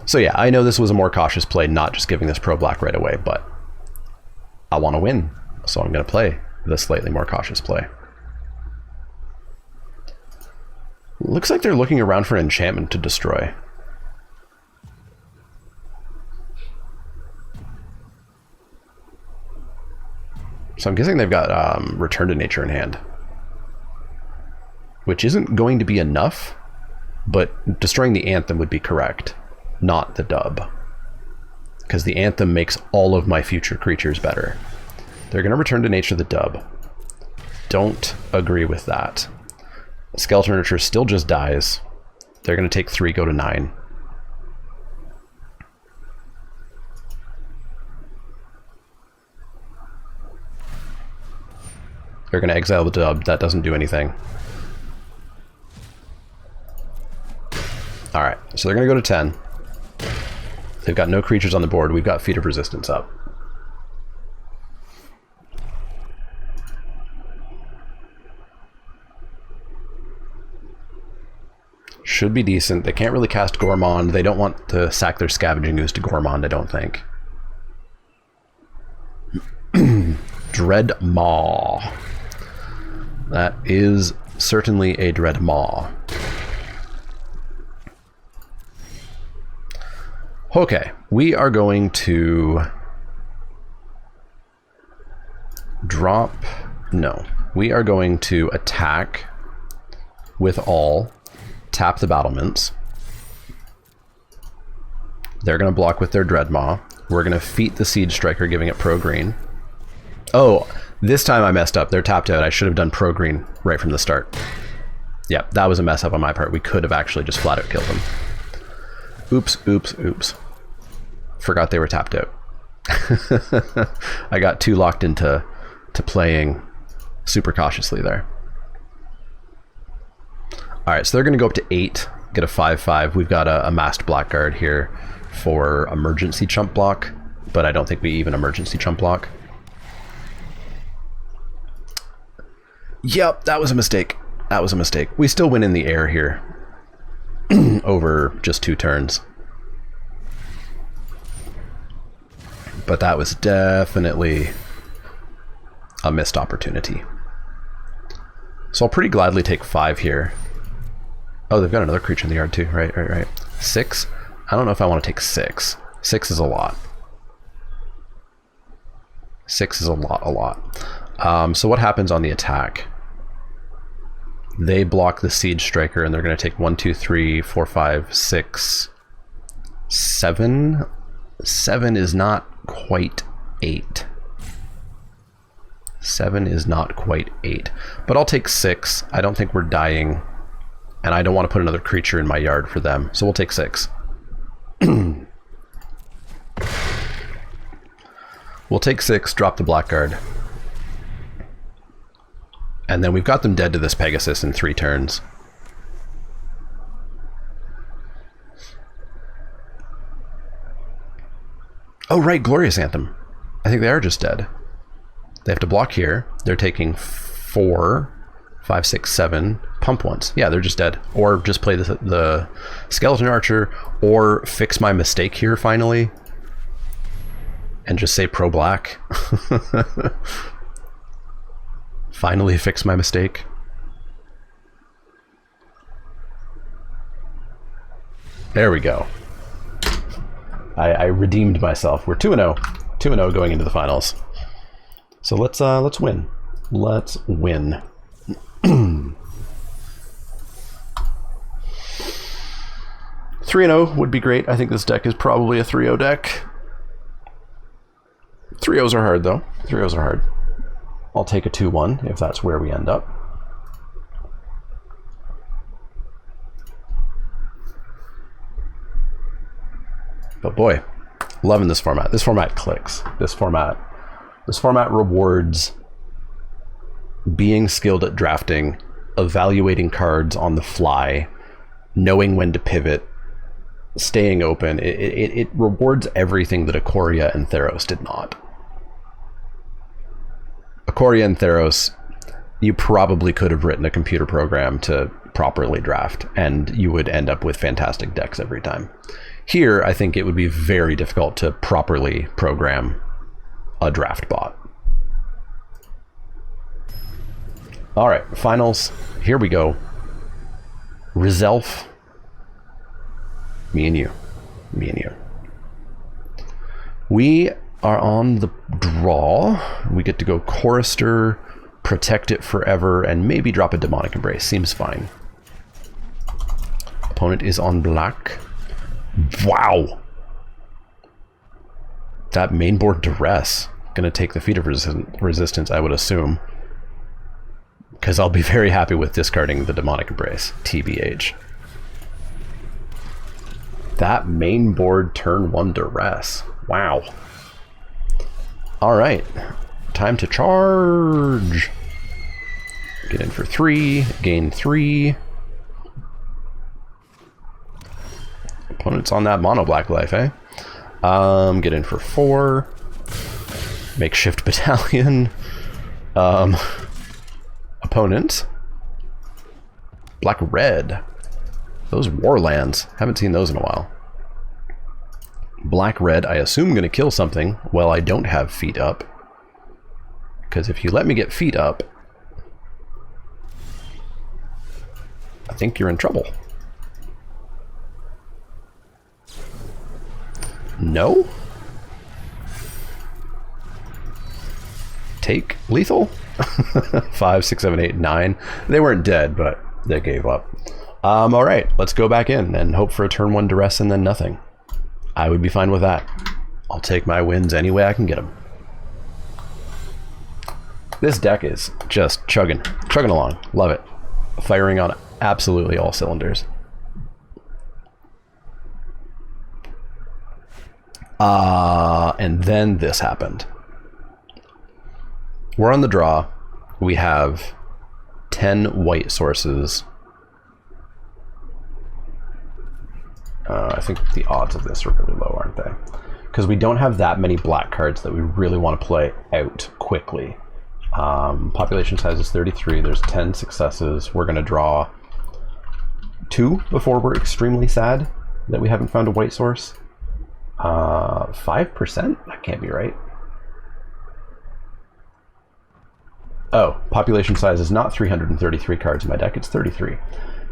[SPEAKER 1] So yeah, I know this was a more cautious play, not just giving this Pro Black right away, but I want to win, so I'm going to play the slightly more cautious play. Looks like they're looking around for an enchantment to destroy. So I'm guessing they've got Return to Nature in hand. Which isn't going to be enough, but destroying the Anthem would be correct, not the dub. Because the Anthem makes all of my future creatures better. They're going to Return to Nature the dub. Don't agree with that. Skeleton Nurture still just dies. They're going to take 3, go to 9. They're going to exile the dub. That doesn't do anything. Alright, so they're going to go to 10. They've got no creatures on the board. We've got Feat of Resistance up. Should be decent. They can't really cast Gourmand. They don't want to sack their Scavenging Ooze to Gourmand, I don't think. Dread Maw. That is certainly a Dread Maw. Okay, we are going to drop... No. We are going to attack with all, tap the Battlements. They're going to block with their Dreadmaw. We're going to feat the Siege Striker, giving it pro green. Oh, this time I messed up. They're tapped out. I should have done pro green right from the start. Yep, that was a mess up on my part. We could have actually just flat out killed them. Oops, oops, oops. Forgot they were tapped out. I got too locked into playing super cautiously there. Alright, so they're going to go up to 8, get a 5/5. We've got a masked Blackguard here for emergency chump block, but I don't think we even emergency chump block. Yep, that was a mistake. That was a mistake. We still win in the air here over just 2 turns. But that was definitely a missed opportunity. So I'll pretty gladly take 5 here. Oh, they've got another creature in the yard too. Right. 6? I don't know if I want to take 6. 6 is a lot. 6 is a lot. So what happens on the attack? They block the Siege Striker, and they're going to take 1, 2, 3, 4, 5, 6, 7. 7 is not quite 8. 7 is not quite 8. But I'll take 6. I don't think we're dying, and I don't want to put another creature in my yard for them, so we'll take 6. We'll take 6, drop the Blackguard. And then we've got them dead to this Pegasus in 3 turns. Oh, right, Glorious Anthem. I think they are just dead. They have to block here. They're taking 4. 5, 6, 7. Pump once. Yeah, they're just dead. Or just play the Skeleton Archer, or fix my mistake here finally. And just say pro black. Finally fix my mistake. There we go. I redeemed myself. We're 2-0. 2-0 going into the finals. So let's win. Let's win. 3-0 would be great. I think this deck is probably a 3-0 deck. 3-0s are hard, though. 3-0s are hard. I'll take a 2-1 if that's where we end up. But boy, loving this format. This format clicks. This format rewards being skilled at drafting, evaluating cards on the fly, knowing when to pivot, staying open. It rewards everything that Ikoria and Theros did not. Ikoria and Theros, you probably could have written a computer program to properly draft, and you would end up with fantastic decks every time. Here, I think it would be very difficult to properly program a draft bot. All right, finals. Here we go. Rizelf. Me and you. Me and you. We are on the draw. We get to go Chorister, Protect It Forever, and maybe drop a Demonic Embrace. Seems fine. Opponent is on black. Wow. That mainboard Duress. Gonna take the Feat of Resistance, I would assume. Because I'll be very happy with discarding the Demonic Embrace. TBH. That mainboard turn 1 Duress. Wow. Alright. Time to charge. Get in for 3. Gain 3. Opponent's on that mono black life, eh? Get in for 4. Makeshift battalion. Opponent. Black red. Those Warlands. Haven't seen those in a while. Black red, I assume gonna kill something. Well, I don't have feet up. Because if you let me get feet up, I think you're in trouble. No? Take lethal? 5, 6, 7, 8, 9. They weren't dead, but they gave up. Alright, let's go back in and hope for a turn 1 Duress and then nothing. I would be fine with that. I'll take my wins any way I can get them. This deck is just chugging along. Love it. Firing on absolutely all cylinders. And then this happened. We're on the draw. We have 10 white sources. I think the odds of this are really low, aren't they? Because we don't have that many black cards that we really want to play out quickly. Population size is 33. There's 10 successes. We're going to draw 2 before we're extremely sad that we haven't found a white source. 5%? That can't be right. Oh, population size is not 333 cards in my deck. It's 33.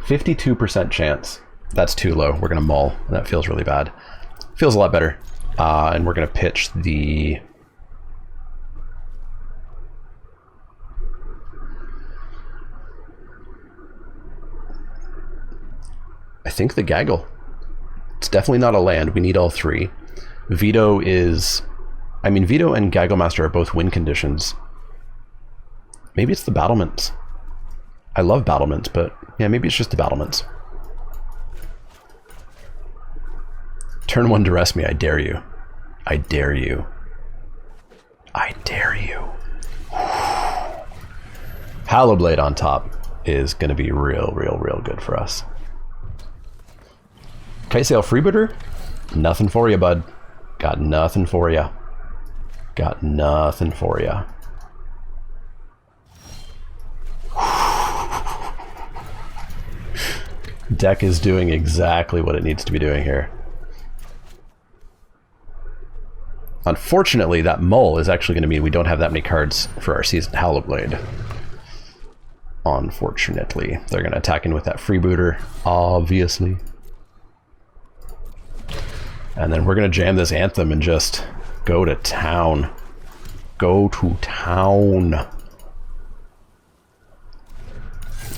[SPEAKER 1] 52% chance. That's too low. We're going to mull. That feels really bad. Feels a lot better. And we're going to pitch the... I think the Gaggle. It's definitely not a land. We need all 3. Veto is... I mean, Veto and Gaggle Master are both win conditions. Maybe it's the Battlements. I love Battlements, but yeah, maybe it's just the Battlements. Turn 1 Duress me, I dare you. I dare you. I dare you. Hallowblade on top is going to be real good for us. Kitesail Freebooter? Nothing for you, bud. Got nothing for you. Got nothing for you. deck is doing exactly what it needs to be doing here. Unfortunately, that mull is actually going to mean we don't have that many cards for our Seasoned Hallowblade. Unfortunately. They're going to attack in with that freebooter, obviously. And then we're going to jam this Anthem and just go to town. Go to town.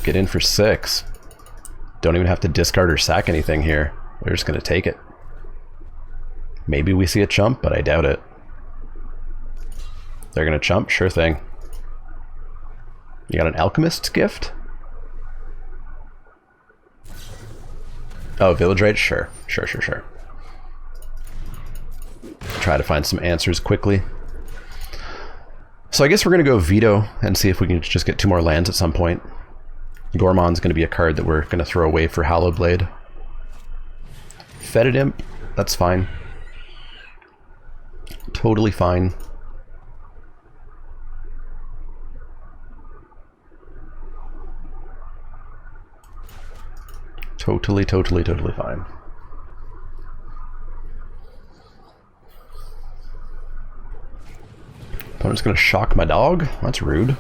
[SPEAKER 1] Get in for 6. Don't even have to discard or sack anything here. We're just going to take it. Maybe we see a chump, but I doubt it. They're going to chump? Sure thing. You got an Alchemist's Gift? Oh, Village Rage? Sure. Sure. Try to find some answers quickly. So I guess we're going to go Veto and see if we can just get 2 more lands at some point. Gormon's going to be a card that we're going to throw away for Hallowblade. Fetid Imp, that's fine. Totally fine. Totally fine. Opponent's gonna shock my dog? That's rude.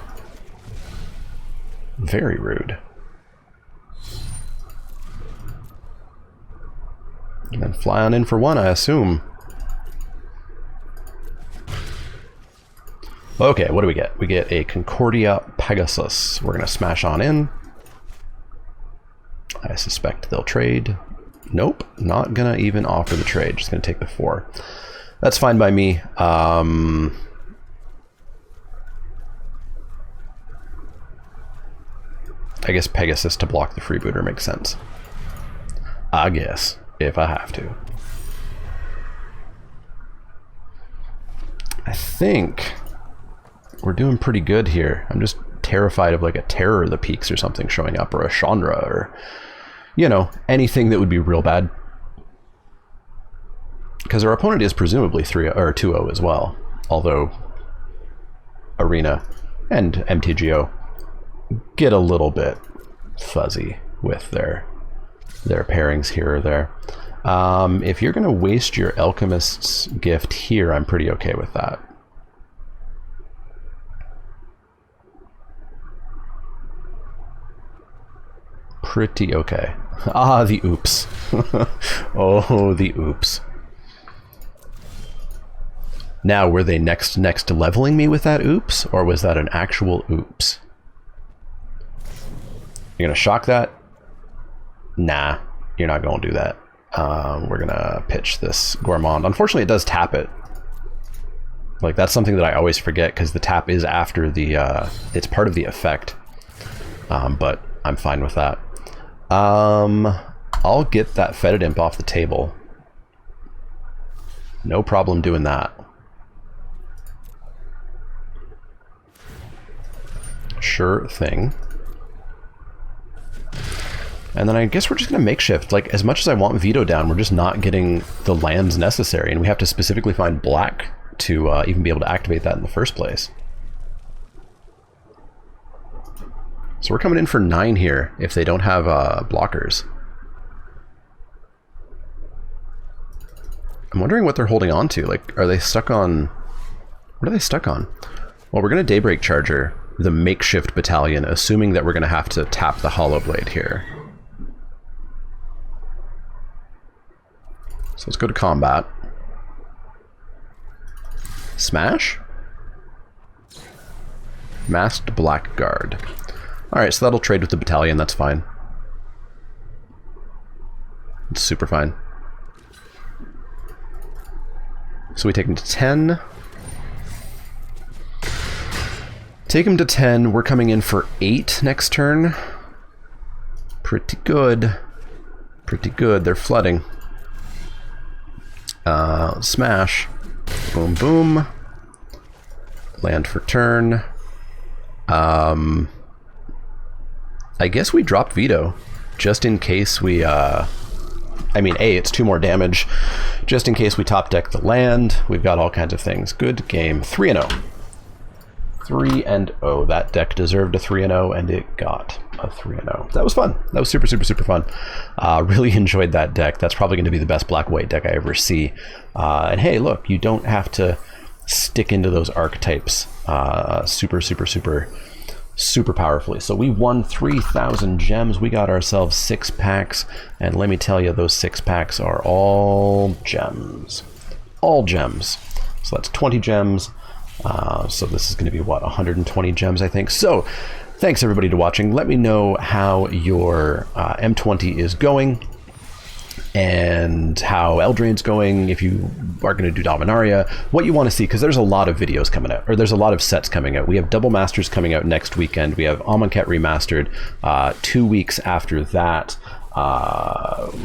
[SPEAKER 1] Very rude. And then fly on in for 1, I assume. Okay, what do we get? We get a Concordia Pegasus. We're gonna smash on in. I suspect they'll trade. Nope, not gonna even offer the trade. Just gonna take the 4. That's fine by me. I guess Pegasus to block the freebooter makes sense. I guess, if I have to. I think we're doing pretty good here. I'm just terrified of like a Terror of the Peaks or something showing up, or a Chandra, or, you know, anything that would be real bad. Because our opponent is presumably 3 or 2-0 as well, although Arena and MTGO get a little bit fuzzy with their pairings here or there. If you're going to waste your Alchemist's Gift here, I'm pretty okay with that. Pretty okay. Ah, the oops. Oh, the oops. Now, were they next leveling me with that oops, or was that an actual oops? You're gonna shock that? Nah, you're not gonna do that. We're gonna pitch this Gourmand. Unfortunately, it does tap it. Like, that's something that I always forget, because the tap is after the, it's part of the effect. But I'm fine with that. I'll get that Fetid Imp off the table. No problem doing that. Sure thing. And then I guess we're just going to makeshift. Like, as much as I want Veto down, we're just not getting the lands necessary, and we have to specifically find black to even be able to activate that in the first place. So we're coming in for 9 here if they don't have blockers. I'm wondering what they're holding on to. Like, are they stuck on... What are they stuck on? Well, we're going to Daybreak Charger the makeshift battalion, assuming that we're going to have to tap the Hollowblade here. So let's go to combat. Smash? Masked Blackguard. Alright, so that'll trade with the battalion, that's fine. It's super fine. So we take him to 10. Take him to 10. We're coming in for 8 next turn. Pretty good. Pretty good. They're flooding. Smash. Boom, boom. Land for turn. I guess we drop Veto, just in case we, I mean, A, it's 2 more damage, just in case we top deck the land. We've got all kinds of things. Good game. 3-0. 3-0. That deck deserved a 3-0, and it got a 3-0. That was fun. That was super, super, super fun. Really enjoyed that deck. That's probably going to be the best black-white deck I ever see. And hey, look, you don't have to stick into those archetypes super, super, super, super powerfully. So we won 3,000 gems. We got ourselves 6 packs, and let me tell you, those 6 packs are all gems. All gems. So that's 20 gems. So this is going to be, what, 120 gems, I think. So thanks, everybody, to watching. Let me know how your M20 is going and how Eldraine's going, if you are going to do Dominaria, what you want to see, because there's a lot of videos coming out, or there's a lot of sets coming out. We have Double Masters coming out next weekend. We have Amonkhet Remastered 2 weeks after that.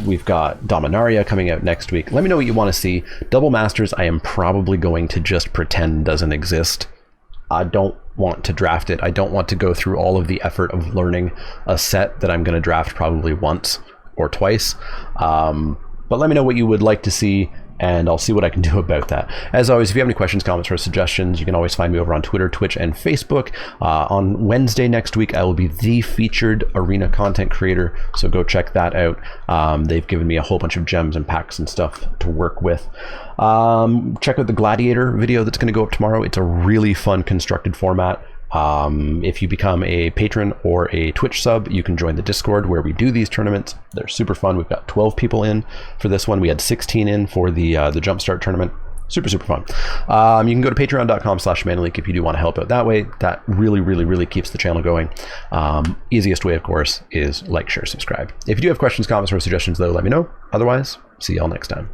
[SPEAKER 1] We've got Dominaria coming out next week. Let me know what you want to see. Double Masters, I am probably going to just pretend doesn't exist. I don't want to draft it. I don't want to go through all of the effort of learning a set that I'm going to draft probably once or twice. But let me know what you would like to see, and I'll see what I can do about that. As always, if you have any questions, comments, or suggestions, you can always find me over on Twitter, Twitch, and Facebook. On Wednesday next week, I will be the featured arena content creator, so go check that out. They've given me a whole bunch of gems and packs and stuff to work with. Check out the Gladiator video that's going to go up tomorrow. It's a really fun constructed format. If you become a patron or a Twitch sub, you can join the Discord where we do these tournaments. They're super fun. We've got 12 people in for this one. We had 16 in for the Jumpstart tournament. Super, super fun. You can go to patreon.com/manleek if you do want to help out that way. That really, really, really keeps the channel going. Easiest way, of course, is like, share, subscribe. If you do have questions, comments, or suggestions, though, let me know. Otherwise, see y'all next time.